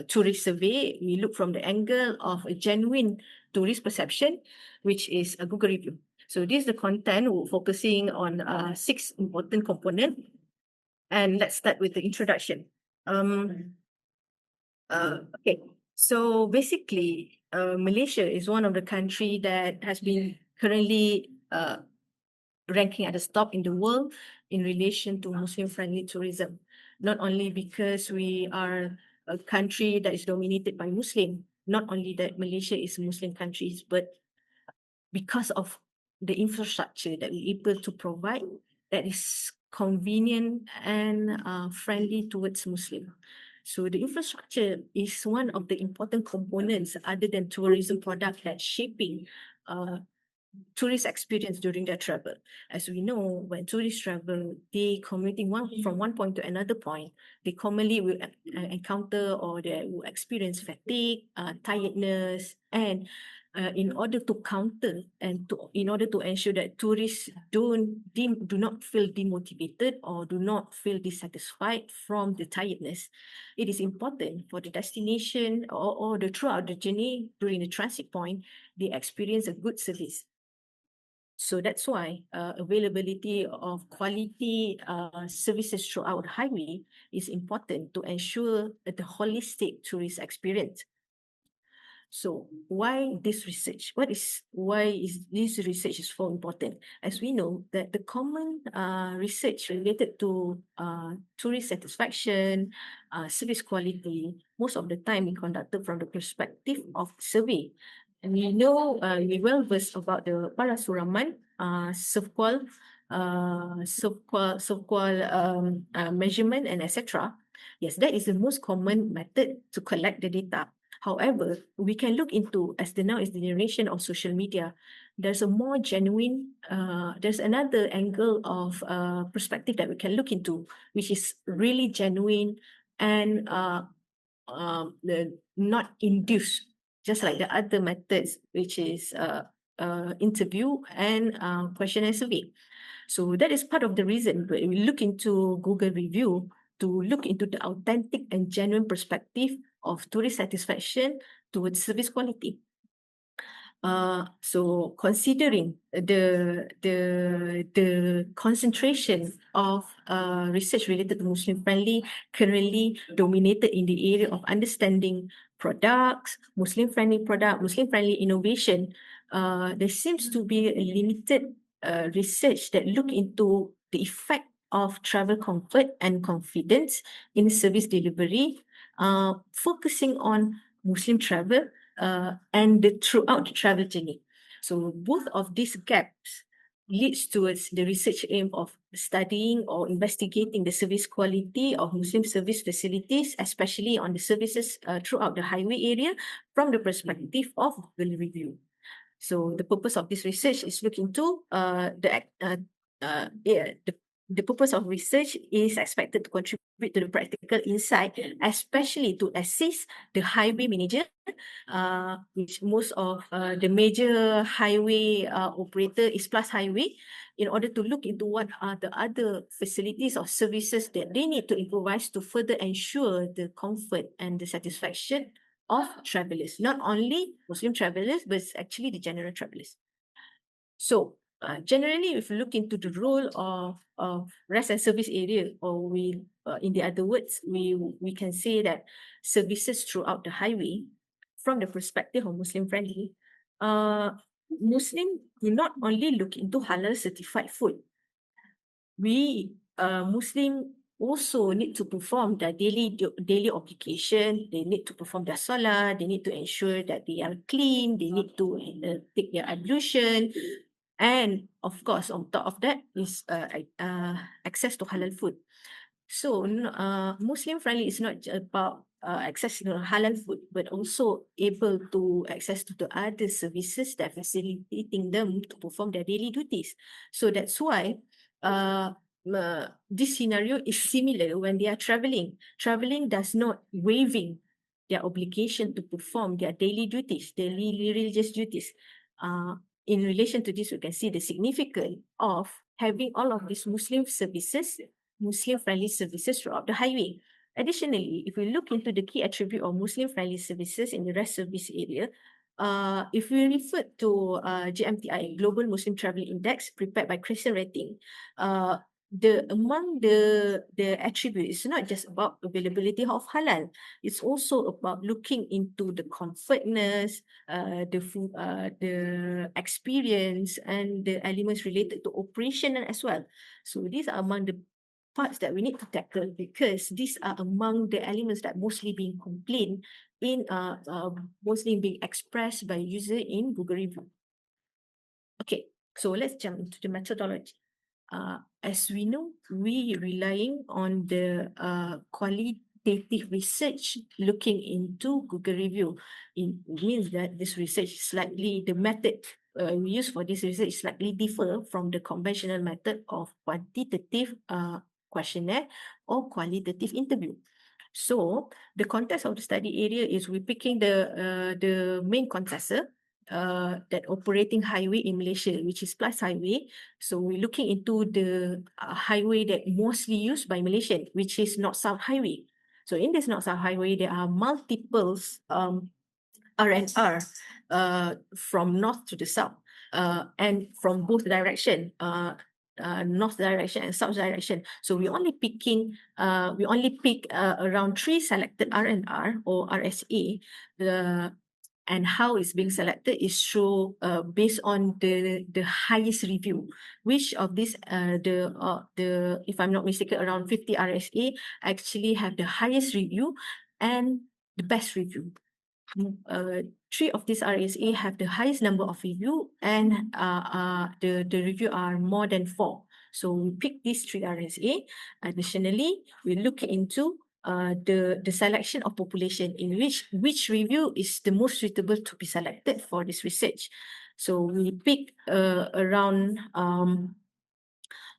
tourist survey, we look from the angle of a genuine tourist perception, which is a Google review. So this is the content focusing on 6 important components. And let's start with the introduction. Okay, so basically, Malaysia is one of the country that has been currently ranking at the top in the world in relation to Muslim-friendly tourism. Not only because we are a country that is dominated by Muslim, not only that Malaysia is a Muslim country, but because of the infrastructure that we're able to provide that is convenient and friendly towards Muslim. So the infrastructure is one of the important components other than tourism product that's shaping tourist experience during their travel. As we know, when tourists travel, they commuting from one point to another point, they commonly will encounter or they will experience fatigue, tiredness, and in order to counter and in order to ensure that tourists do not feel demotivated or do not feel dissatisfied from the tiredness, it is important for the destination or throughout the journey during the transit point, they experience a good service. So that's why availability of quality services throughout the highway is important to ensure the holistic tourist experience. So why this research? Why is this research is so important? As we know that the common research related to tourist satisfaction, service quality, most of the time is conducted from the perspective of survey. And we know we well versed about the Parasuraman, Sokcho, measurement and etc. Yes, that is the most common method to collect the data. However, we can look into, as the now is the generation of social media, there's a more genuine, there's another angle of perspective that we can look into, which is really genuine and not induced, just like the other methods, which is interview and question and survey. So that is part of the reason we look into Google review to look into the authentic and genuine perspective of tourist satisfaction towards service quality. So considering the concentration of research related to Muslim friendly currently dominated in the area of understanding products, Muslim friendly innovation, there seems to be a limited research that look into the effect of travel comfort and confidence in service delivery, focusing on Muslim travel and throughout the travel journey. So both of these gaps leads towards the research aim of studying or investigating the service quality of Muslim service facilities, especially on the services throughout the highway area from the perspective of Google review. So the purpose of this research is look into the purpose of research is expected to contribute to the practical insight, especially to assist the highway manager, which most of the major highway operator is Plus Highway, in order to look into what are the other facilities or services that they need to improvise to further ensure the comfort and the satisfaction of travelers, not only Muslim travelers, but actually the general travelers. So generally, if you look into the role of rest and service area, or in the other words, we can say that services throughout the highway, from the perspective of Muslim friendly, Muslim do not only look into halal certified food. We Muslim also need to perform their daily obligation. They need to perform their salah. They need to ensure that they are clean. They need to take their ablution, and of course, on top of that is access to halal food. So Muslim friendly is not about access to halal food, but also able to access to the other services that facilitating them to perform their daily duties. So that's why this scenario is similar when they are traveling. Traveling does not waiving their obligation to perform their daily duties, daily religious duties. In relation to this, we can see the significance of having all of these Muslim services, Muslim-friendly services throughout the highway. Additionally, if we look into the key attribute of Muslim-friendly services in the rest service area, if we refer to GMTI, Global Muslim Travel Index, prepared by Crescent Rating, among the attributes, it's not just about availability of halal. It's also about looking into the comfortness, the food, the experience, and the elements related to operation as well. So these are among the parts that we need to tackle, because these are among the elements that mostly being complained in mostly being expressed by user in Google review. Okay, so let's jump into the methodology. As we know, we relying on the qualitative research looking into Google review. It means that this research is slightly, the method we use for this research slightly differ from the conventional method of quantitative questionnaire or qualitative interview. So the context of the study area is we're picking the main concessor that operating highway in Malaysia, which is Plus Highway. So we're looking into the highway that mostly used by Malaysian, which is North-South Highway. So in this North-South Highway, there are multiples R&R from north to the south and from both direction. North direction and south direction. So we only pick around 3 selected R&R or RSA. And how it's being selected is through based on the highest review. Which of these the if I'm not mistaken, around 50 RSA actually have the highest review and the best review. 3 of these RSA have the highest number of review and the review are more than 4. So we pick these 3 RSA. Additionally, we look into the selection of population in which review is the most suitable to be selected for this research. So we pick around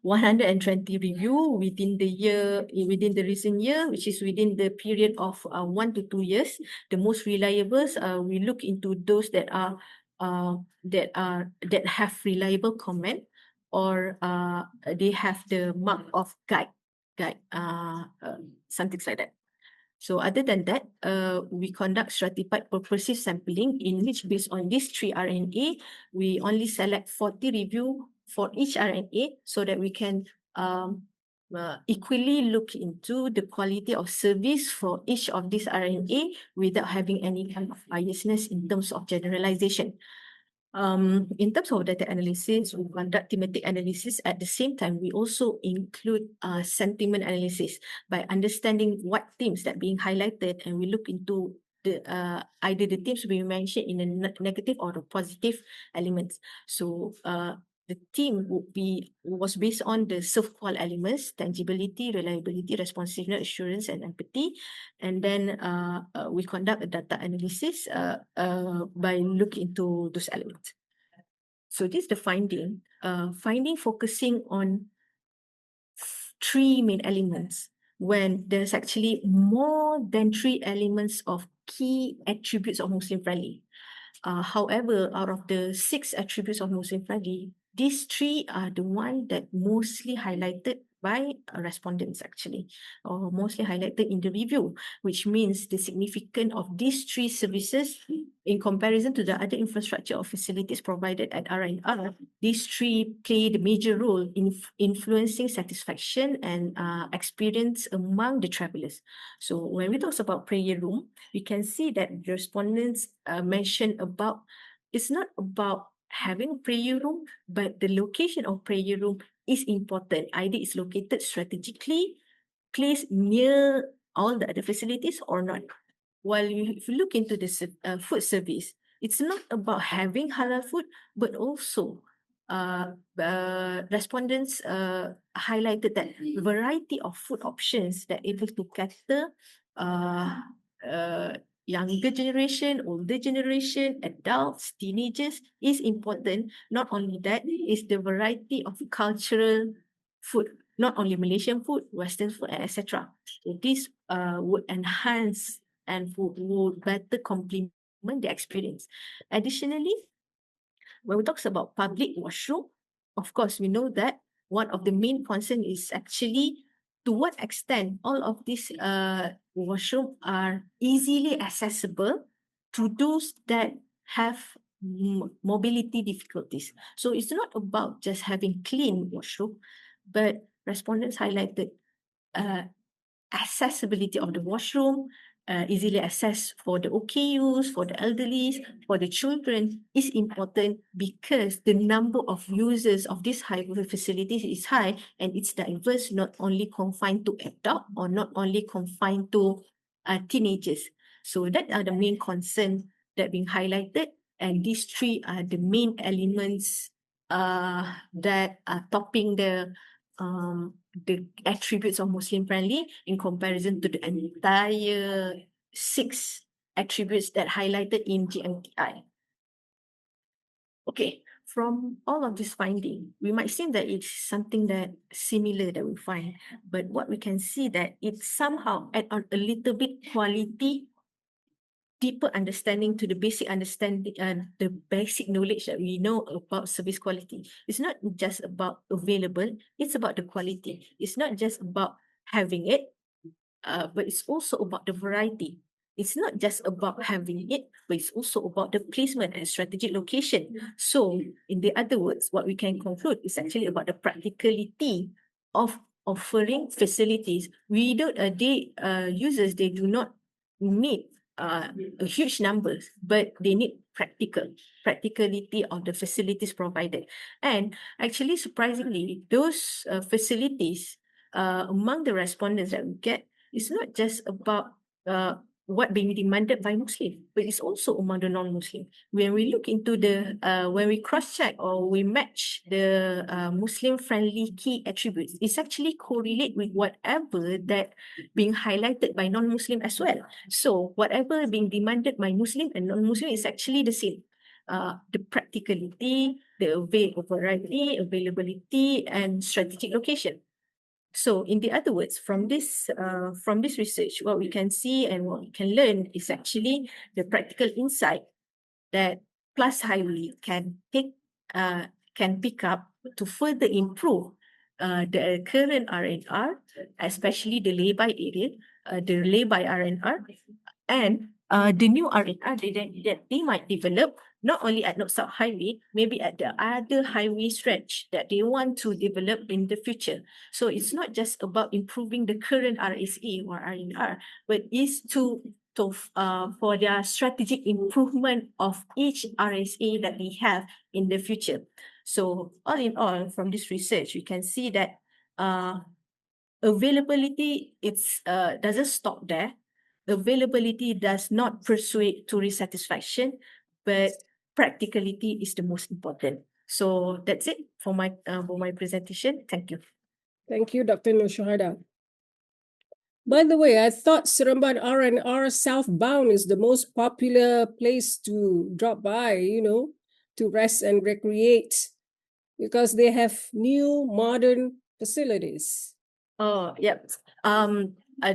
120 review within the recent year, which is within the period of 1 to 2 years. The most reliable, we look into those that have reliable comment or they have the mark of guide, something like that. So other than that, we conduct stratified purposive sampling in which based on these 3 RNA, we only select 40 review for each RNA so that we can equally look into the quality of service for each of these RNA without having any kind of biasness in terms of generalization. In terms of data analysis, we conduct thematic analysis. At the same time, we also include sentiment analysis by understanding what themes that being highlighted, and we look into the either the themes we mentioned in the negative or the positive elements. So the theme was based on the self-qual elements: tangibility, reliability, responsiveness, assurance, and empathy. And then we conduct a data analysis by looking into those elements. So this is the finding. Finding focusing on 3 main elements when there's actually more than 3 elements of key attributes of Muslim friendly. However, out of the 6 attributes of Muslim friendly, these 3 are the one that mostly highlighted by respondents actually, or mostly highlighted in the review, which means the significance of these 3 services in comparison to the other infrastructure or facilities provided at R&R. These 3 play the major role in influencing satisfaction and experience among the travelers. So when we talk about prayer room, we can see that the respondents mentioned about, it's not about having a prayer room, but the location of prayer room is important. Either it's located strategically, placed near all the other facilities or not. While if you look into the food service, it's not about having halal food, but also respondents highlighted that variety of food options that able to cater younger generation, older generation, adults, teenagers is important. Not only that, is the variety of cultural food, not only Malaysian food, Western food, etc. So this would enhance and would better complement the experience. Additionally, when we talk about public washroom, of course, we know that one of the main concern is actually to what extent all of these washroom are easily accessible to those that have mobility difficulties. So it's not about just having clean washroom, but respondents highlighted accessibility of the washroom, easily accessed for the OKUs, for the elderly, for the children is important because the number of users of these highway facilities is high and it's diverse, not only confined to adult or not only confined to teenagers. So that are the main concern that being highlighted, and these 3 are the main elements that are topping the the attributes of Muslim friendly in comparison to the entire 6 attributes that highlighted in GMTI. Okay, from all of this finding, we might think that it's something that similar that we find, but what we can see that it somehow add on a little bit quality, deeper understanding to the basic understanding and the basic knowledge that we know about service quality. It's not just about available, it's about the quality. It's not just about having it, but it's also about the variety. It's not just about having it, but it's also about the placement and strategic location. So, in the other words, what we can conclude is actually about the practicality of offering facilities. Users, they do not need a huge numbers, but they need practicality of the facilities provided. And actually, surprisingly, those facilities among the respondents that we get, it's not just about what being demanded by Muslim, but it's also among the non-Muslim. When we look into when we cross-check or we match the Muslim-friendly key attributes, it's actually correlate with whatever that being highlighted by non-Muslim as well. So whatever being demanded by Muslim and non-Muslim is actually the same. The practicality, the variety, availability, and strategic location. So, in the other words, from this research, what we can see and what we can learn is actually the practical insight that Plus Highway can pick up to further improve the current R&R, especially the lay-by area, the lay-by R&R, and the new R&R that they might develop not only at North-South Highway, maybe at the other highway stretch that they want to develop in the future. So it's not just about improving the current RSA or R&R, but is for their strategic improvement of each RSA that we have in the future. So all in all, from this research, we can see that availability doesn't stop there. Availability does not persuade tourist satisfaction, but practicality is the most important. So that's it for my presentation. Thank you. Thank you, Dr. Nurshahada. By the way, I thought Seremban R&R southbound is the most popular place to drop by, to rest and recreate, because they have new modern facilities. Oh, yep.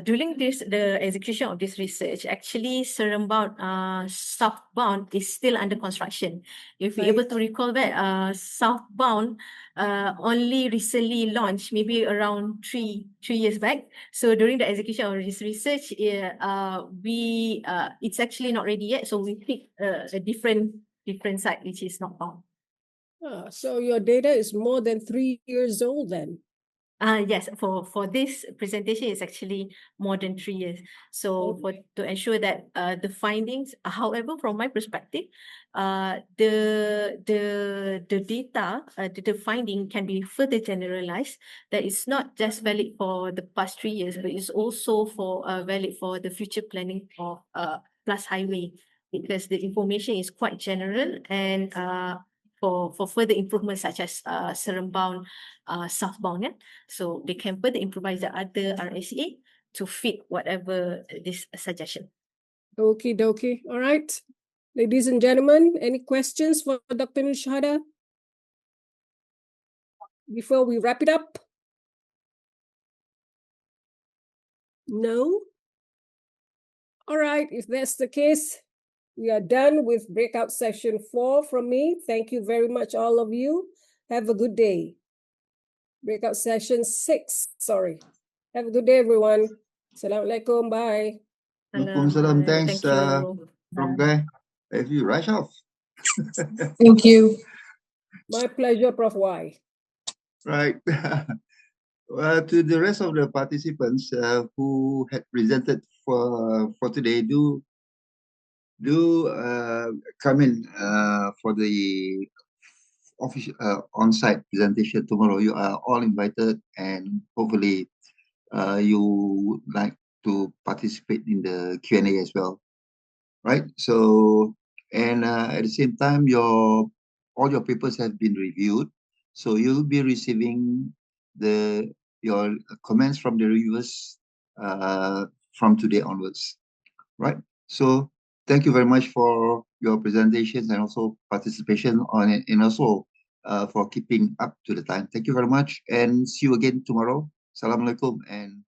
During the execution of this research, actually Seremban southbound is still under construction. If you're able to recall that, southbound only recently launched, maybe around 3 years back. So during the execution of this research, it's actually not ready yet. So we picked a different site, which is not found. So your data is more than 3 years old then? Yes, for this presentation, it's actually more than 3 years. So to ensure that the findings, however, from my perspective, the data, the finding can be further generalized. That it's not just valid for the past 3 years, but it's also valid for the future planning of Plus Highway, because the information is quite general and for further improvements such as Seremban southbound, so they can further improvise the other RSA to fit whatever this suggestion. Okie dokie. All right. Ladies and gentlemen, any questions for Dr. Nurshahada before we wrap it up? No? All right. If that's the case, we are done with breakout session 4 from me. Thank you very much, all of you. Have a good day. Breakout session 6, sorry. Have a good day, everyone. Assalamualaikum. Bye. Waalaikumsalam. Thanks, Prof. Guy. Have you rush off? Thank you. My pleasure, Prof. Y. Right. To the rest of the participants who had presented for today, do come in for the official on-site presentation tomorrow. You are all invited, and hopefully you would like to participate in the Q&A as well, right? So, and at the same time, all your papers have been reviewed, so you'll be receiving your comments from the reviewers from today onwards. Right. So thank you very much for your presentations and also participation on it, and also for keeping up to the time. Thank you very much, and see you again tomorrow. Assalamualaikum and